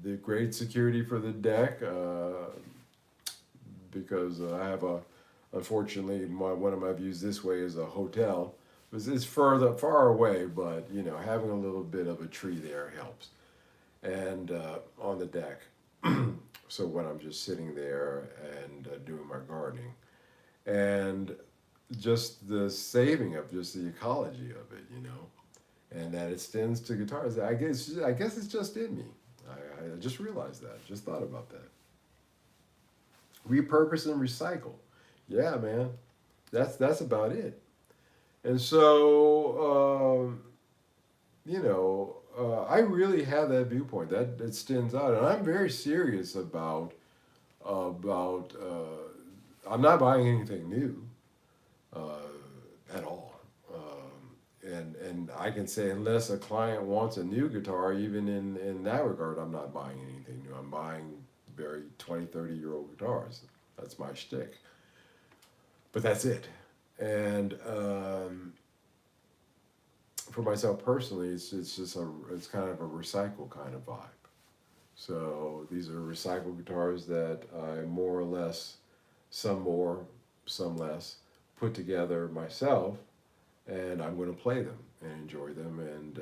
the great security for the deck because I have unfortunately one of my views this way is a hotel. It's far away, but having a little bit of a tree there helps, and on the deck. So when I'm just sitting there and doing my gardening, and just the saving of just the ecology of it, and that it extends to guitars. I guess it's just in me. I just realized that. Just thought about that. Repurpose and recycle. Yeah, man. That's about it. And so, I really have that viewpoint that it stands out, and I'm very serious about. I'm not buying anything new at all. And I can say unless a client wants a new guitar, even in that regard, I'm not buying anything new. I'm buying very 20, 30-year-old guitars. That's my shtick. But that's it. And for myself personally, it's just it's kind of a recycle kind of vibe. So these are recycled guitars that I more or less, some more, some less, put together myself, and I'm going to play them and enjoy them. And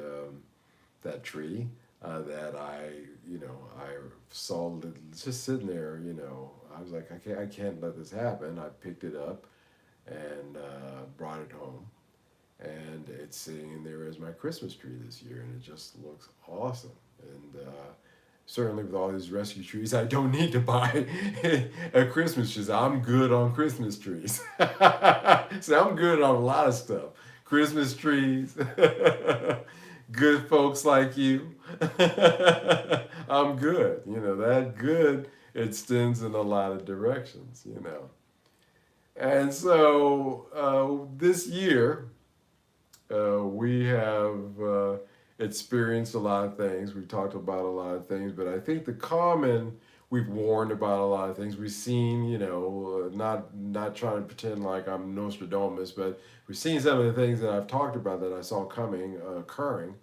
that tree that I saw just sitting there, I was like, I can't let this happen. I picked it up and brought it home, and it's sitting in there as my Christmas tree this year, and it just looks awesome. And certainly with all these rescue trees, I don't need to buy a Christmas tree. I'm good on Christmas trees. So I'm good on a lot of stuff. Christmas trees, good folks like you. I'm good. That good extends in a lot of directions. And so this year, we have experienced a lot of things. We've talked about a lot of things, but I think we've warned about a lot of things. We've seen, not trying to pretend like I'm Nostradamus, but we've seen some of the things that I've talked about that I saw occurring.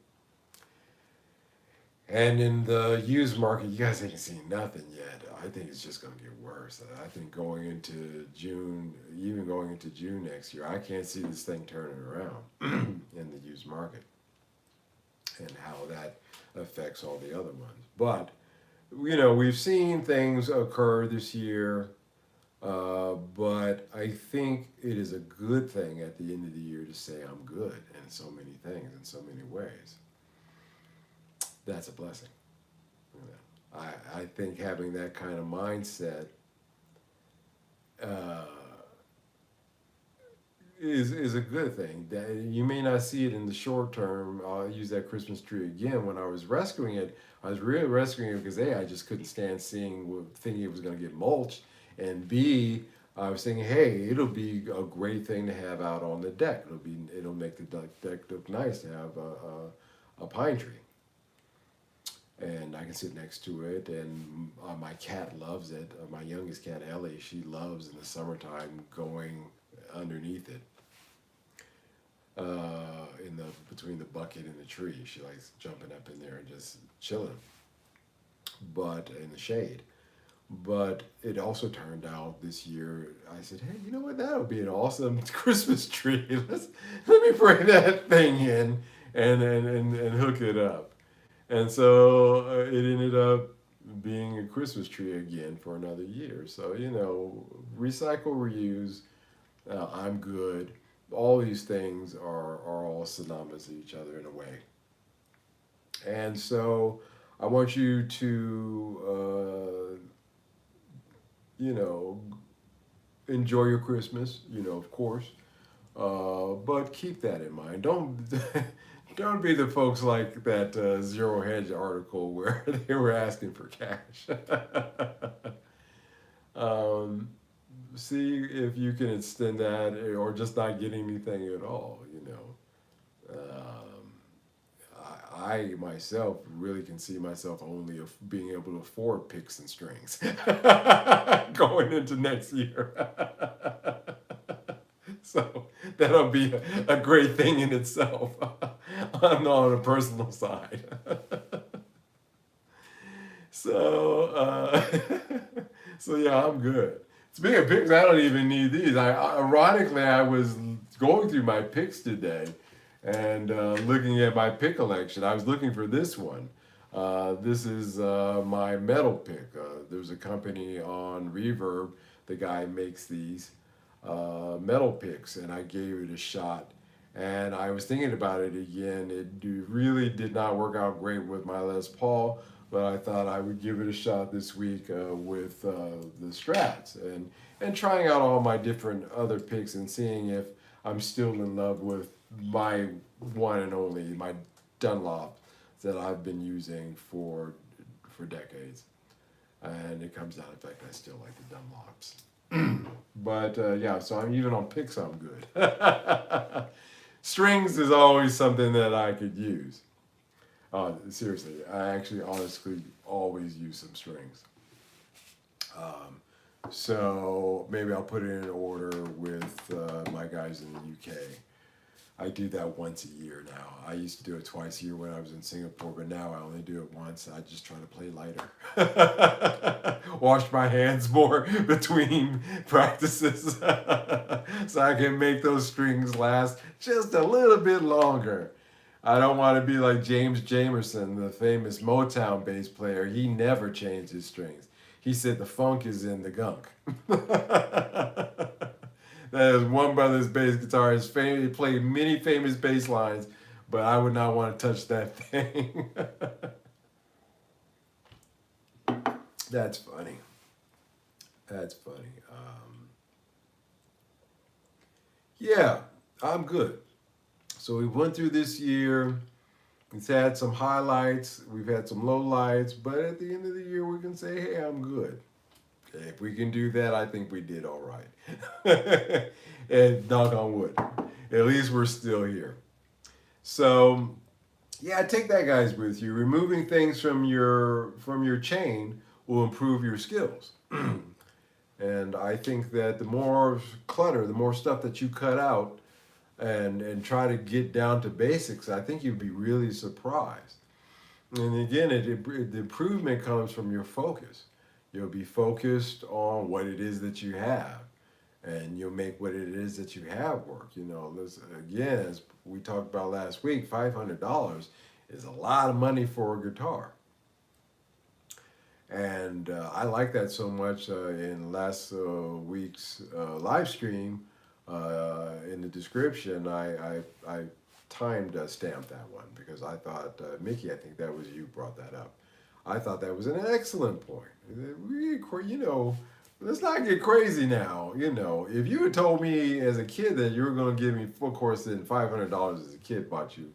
And in the used market, you guys ain't seen nothing yet. I think it's just going to get worse. I think going into June, even going into June next year, I can't see this thing turning around in the used market and how that affects all the other ones. But, we've seen things occur this year, but I think it is a good thing at the end of the year to say I'm good in so many things, in so many ways. That's a blessing. I think having that kind of mindset is a good thing. That you may not see it in the short term. I'll use that Christmas tree again. When I was rescuing it, I was really rescuing it because A, I just couldn't stand thinking it was going to get mulched, and B, I was thinking, hey, it'll be a great thing to have out on the deck. It'll make the deck look nice to have a pine tree. And I can sit next to it, and my cat loves it. My youngest cat, Ellie, she loves in the summertime going underneath it, between the bucket and the tree. She likes jumping up in there and just chilling, but in the shade. But it also turned out this year, I said, hey, you know what? That'll be an awesome Christmas tree. Let me bring that thing in and hook it up. And so it ended up being a Christmas tree again for another year. So, recycle, reuse, I'm good. All these things are all synonymous to each other in a way. And so I want you to, enjoy your Christmas, of course. But keep that in mind. Don't be the folks like that Zero Hedge article where they were asking for cash. See if you can extend that, or just not get anything at all. I myself really can see myself only being able to afford picks and strings going into next year. So that'll be a great thing in itself on a personal side. So, so yeah, I'm good. Speaking of picks, I don't even need these. Ironically, I was going through my picks today and looking at my pick collection. I was looking for this one. This is my metal pick. There's a company on Reverb. The guy makes these metal picks, and I gave it a shot. And I was thinking about it again. It really did not work out great with my Les Paul, but I thought I would give it a shot this week with the Strats and trying out all my different other picks and seeing if I'm still in love with my one and only, my Dunlop that I've been using for decades, and it comes out. In fact, I still like the Dunlops. But yeah, so I'm even on picks. I'm good. Strings is always something that I could use. Seriously, I actually honestly always use some strings. Um, so maybe I'll put it in order with my guys in the UK. I do that once a year now. I used to do it twice a year when I was in Singapore, but now I only do it once. I just try to play lighter. Wash my hands more between practices so I can make those strings last just a little bit longer. I don't want to be like James Jamerson, the famous Motown bass player. He never changed his strings. He said the funk is in the gunk. That is one brother's bass guitar. He played many famous bass lines, but I would not want to touch that thing. That's funny. That's funny. Yeah, I'm good. So we went through this year. We've had some highlights. We've had some lowlights. But at the end of the year, we can say, hey, I'm good. If we can do that, I think we did all right. And knock on wood. At least we're still here. So, yeah, take that, guys, with you. Removing things from your chain will improve your skills. And I think that the more clutter, the more stuff that you cut out and try to get down to basics, I think you'd be really surprised. And again, the improvement comes from your focus. You'll be focused on what it is that you have, and you'll make what it is that you have work. You know, again, as we talked about last week, $500 is a lot of money for a guitar. And I like that so much. In last week's live stream, in the description, I timed stamped that one because I thought, Mickey, I think that was you brought that up. I thought that was an excellent point. You know, let's not get crazy now. You know, if you had told me as a kid that you were going to give me full course and $500 as a kid bought you,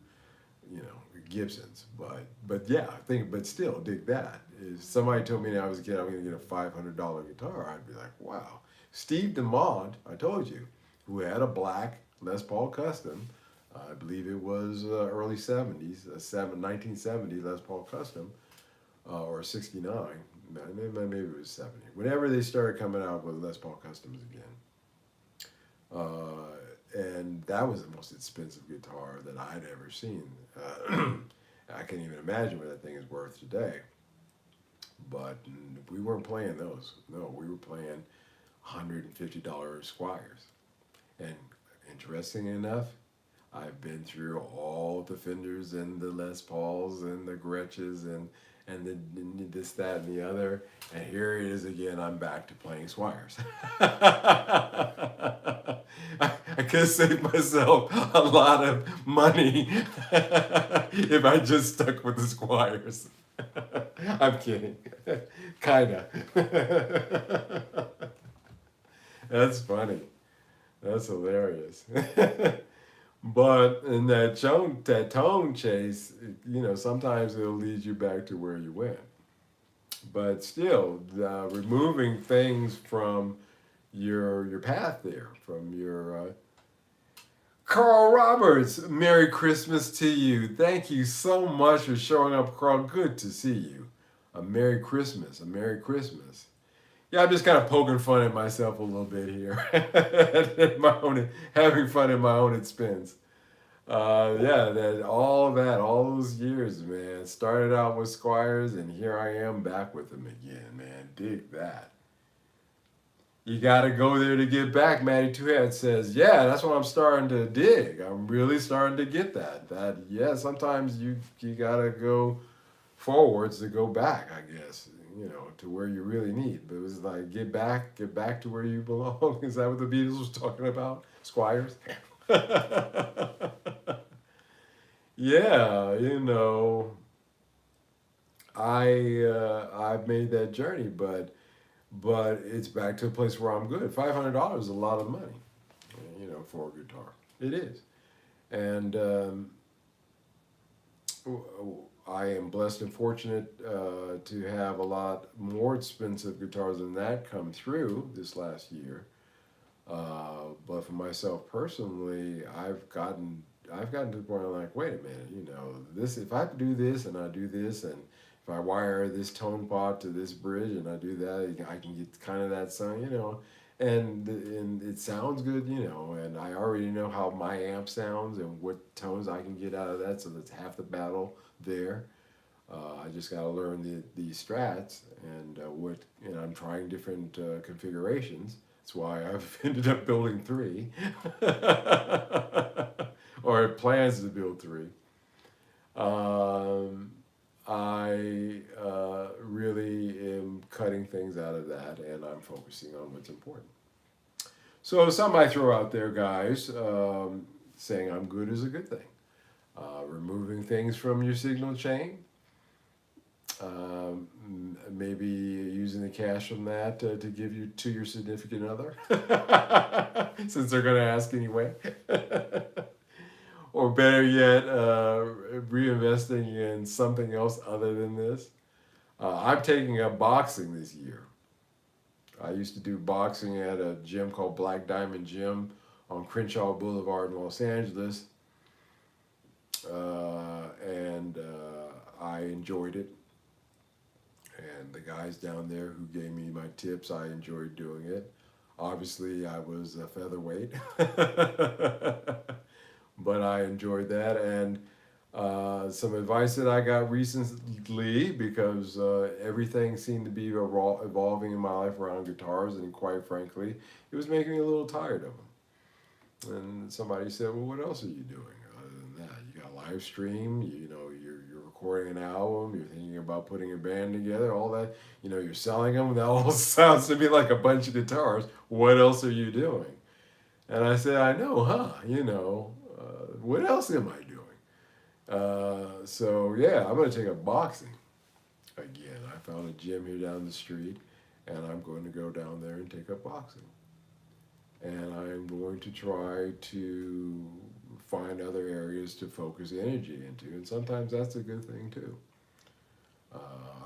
you know, Gibsons. But yeah, but still, dig that. If somebody told me when I was a kid I'm going to get a $500 guitar, I'd be like, wow. Steve DeMond, I told you, who had a black Les Paul Custom, I believe it was early 70s, 1970 Les Paul Custom, or 69, maybe it was 70. Whenever they started coming out with Les Paul Customs again. And that was the most expensive guitar that I'd ever seen. I can't even imagine what that thing is worth today. But we weren't playing those. No, we were playing $150 Squires. And interesting enough, I've been through all the Fenders and the Les Pauls and the Gretches and the this, that, and the other. And here it is again, I'm back to playing Squires. I could save myself a lot of money if I just stuck with the Squires. I'm kidding. Kinda. That's funny. That's hilarious. But in that tone chase, you know, sometimes it'll lead you back to where you went. But still, removing things from your path there, from your Carl Roberts, Merry Christmas to you. Thank you so much for showing up, Carl. Good to see you. A Merry Christmas, a Merry Christmas. Yeah, I'm just kind of poking fun at myself a little bit here. Having fun at my own expense. Yeah, all those years, man. Started out with Squires, and here I am back with them again, man. Dig that. You got to go there to get back, Matty Twohead says. Yeah, that's what I'm starting to dig. I'm really starting to get that. Yeah, sometimes you got to go forwards to go back, I guess, you know, to where you really need. But it was like, get back to where you belong. Is that what the Beatles was talking about? Squires? Yeah, you know, I've made that journey, but it's back to a place where I'm good. $500 is a lot of money, you know, for a guitar. It is. And I am blessed and fortunate to have a lot more expensive guitars than that come through this last year. But for myself personally, I've gotten to the point where I'm like, wait a minute, this if I do this and I do this, and if I wire this tone pot to this bridge and I do that, I can get kind of that sound. And it sounds good, and I already know how my amp sounds and what tones I can get out of that, so that's half the battle there. I just got to learn the strats and I'm trying different configurations. That's why I've ended up building three, or plans to build three. Um, I really am cutting things out of that, and I'm focusing on what's important. So some I throw out there, guys, saying I'm good is a good thing. Removing things from your signal chain, maybe using the cash from that to give you to your significant other, since they're going to ask anyway. Or better yet, reinvesting in something else other than this. I'm taking up boxing this year. I used to do boxing at a gym called Black Diamond Gym on Crenshaw Boulevard in Los Angeles. And I enjoyed it. And the guys down there who gave me my tips, I enjoyed doing it. Obviously, I was a featherweight, but I enjoyed that. And some advice that I got recently, because everything seemed to be evolving in my life around guitars, and quite frankly, it was making me a little tired of them. And somebody said, "Well, what else are you doing other than that? You got live stream. You're recording an album. You're thinking about putting a band together. All that. You're selling them. That all sounds to me like a bunch of guitars. What else are you doing?" And I said, "I know, huh? What else am I doing?" So yeah, I'm gonna take up boxing again. I found a gym here down the street, and I'm going to go down there and take up boxing. And I'm going to try to find other areas to focus energy into, and sometimes that's a good thing too. Uh,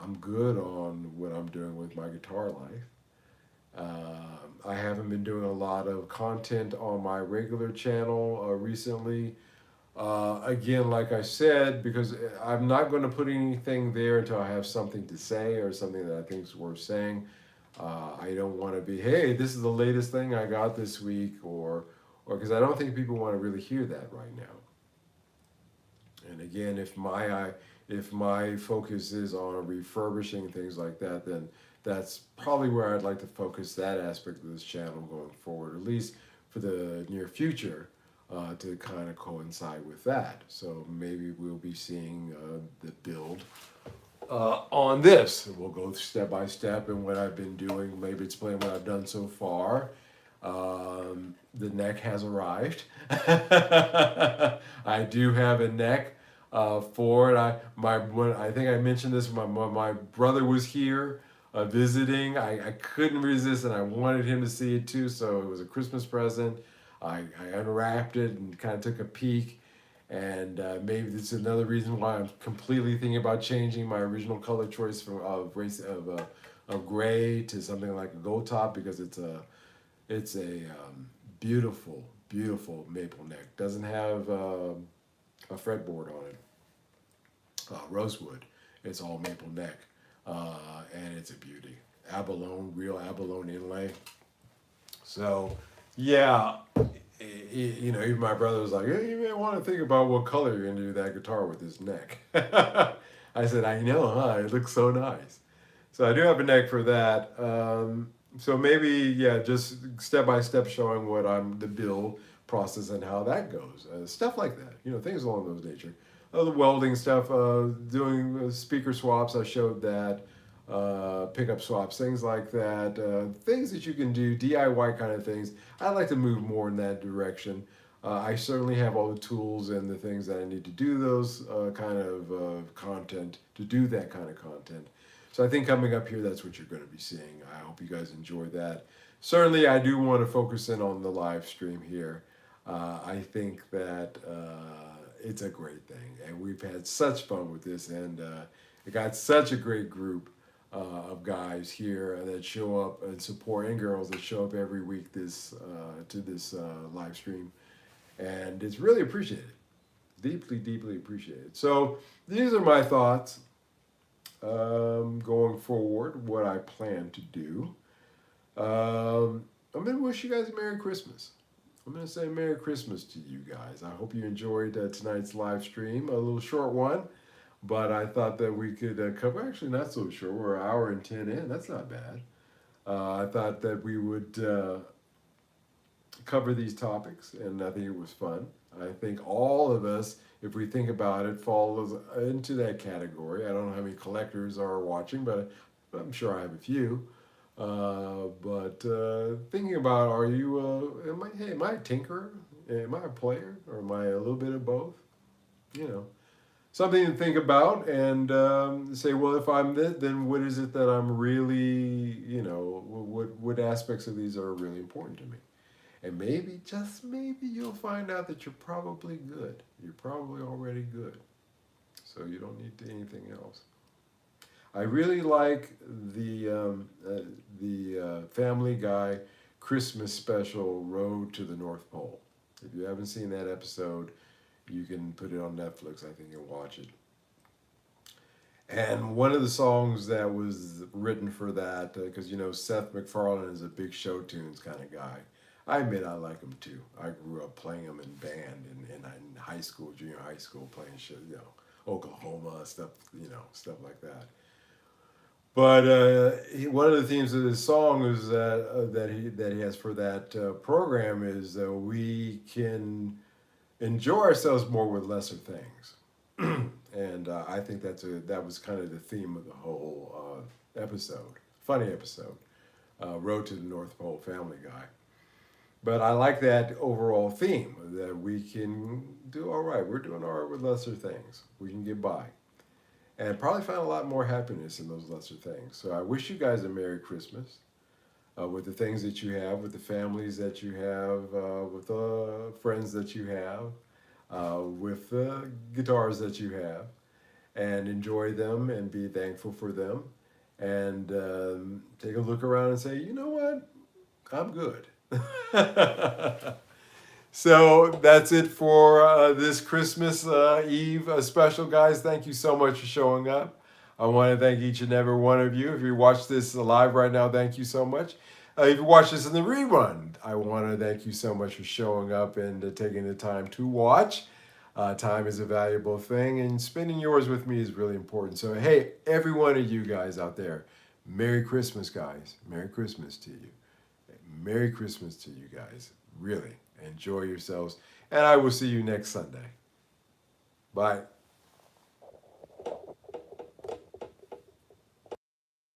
I'm good on what I'm doing with my guitar life. I haven't been doing a lot of content on my regular channel recently. Again, like I said, because I'm not going to put anything there until I have something to say or something that I think is worth saying. I don't want to be, hey, this is the latest thing I got this week, or because I don't think people want to really hear that right now. And again, if my focus is on refurbishing things like that, then that's probably where I'd like to focus that aspect of this channel going forward, at least for the near future, to kind of coincide with that. So maybe we'll be seeing the build on this. We'll go step by step in what I've been doing, maybe explain what I've done so far. The neck has arrived. I do have a neck for it. I think I mentioned this. My brother was here visiting. I couldn't resist, and I wanted him to see it too. So it was a Christmas present. I unwrapped it and kind of took a peek. And maybe this is another reason why I'm completely thinking about changing my original color choice from of gray to something like a gold top, because it's a beautiful, beautiful maple neck. Doesn't have a fretboard on it. Rosewood. It's all maple neck, and it's a beauty. Abalone, real abalone inlay. So, yeah. Even my brother was like, hey, you may want to think about what color you're going to do that guitar with this neck. I said, I know, huh? It looks so nice. So I do have a neck for that. So maybe, yeah, just step by step showing the build process and how that goes. Stuff like that, things along those nature. The welding stuff, doing speaker swaps, I showed that. Pickup swaps, things like that, things that you can do, DIY kind of things. I'd like to move more in that direction. I certainly have all the tools and the things that I need to do those kind of content, to do that kind of content. So I think coming up here, that's what you're going to be seeing. I hope you guys enjoy that. Certainly, I do want to focus in on the live stream here. I think that it's a great thing, and we've had such fun with this, and it got such a great group of guys here that show up and support, and girls that show up every week to this live stream, and it's really appreciated, deeply, deeply appreciated. So these are my thoughts going forward. What I plan to do. I'm gonna wish you guys a Merry Christmas. I'm going to say Merry Christmas to you guys. I hope you enjoyed tonight's live stream, a little short one, but I thought that we could cover, actually not so short, we're an hour and 10 in, that's not bad. I thought that we would cover these topics, and I think it was fun. I think all of us, if we think about it, falls into that category. I don't know how many collectors are watching, but I'm sure I have a few. But thinking about, are you, am I a tinkerer? Am I a player? Or am I a little bit of both? You know, something to think about, and say, well, if I'm this, then what is it that I'm really, what aspects of these are really important to me? And maybe, just maybe, you'll find out that you're probably good. You're probably already good. So you don't need anything else. I really like the Family Guy Christmas special, Road to the North Pole. If you haven't seen that episode, you can put it on Netflix, I think, and watch it. And one of the songs that was written for that, because Seth MacFarlane is a big show tunes kind of guy. I admit I like him too. I grew up playing him in band in high school, junior high school, playing shit, Oklahoma stuff, stuff like that. But one of the themes of his song is that he has for that program is that we can enjoy ourselves more with lesser things, and I think that was kind of the theme of the whole episode. Funny episode, Road to the North Pole, Family Guy. But I like that overall theme that we can do all right. We're doing all right with lesser things. We can get by. And probably find a lot more happiness in those lesser things. So I wish you guys a Merry Christmas with the things that you have, with the families that you have, with the friends that you have, with the guitars that you have, and enjoy them and be thankful for them. And take a look around and say, you know what? I'm good. So that's it for this Christmas Eve special, guys. Thank you so much for showing up. I want to thank each and every one of you. If you watch this live right now, thank you so much. If you watch this in the rerun, I want to thank you so much for showing up and taking the time to watch. Time is a valuable thing, and spending yours with me is really important. So, hey, every one of you guys out there, Merry Christmas, guys. Merry Christmas to you. Merry Christmas to you guys. Really. Enjoy yourselves. And I will see you next Sunday. Bye.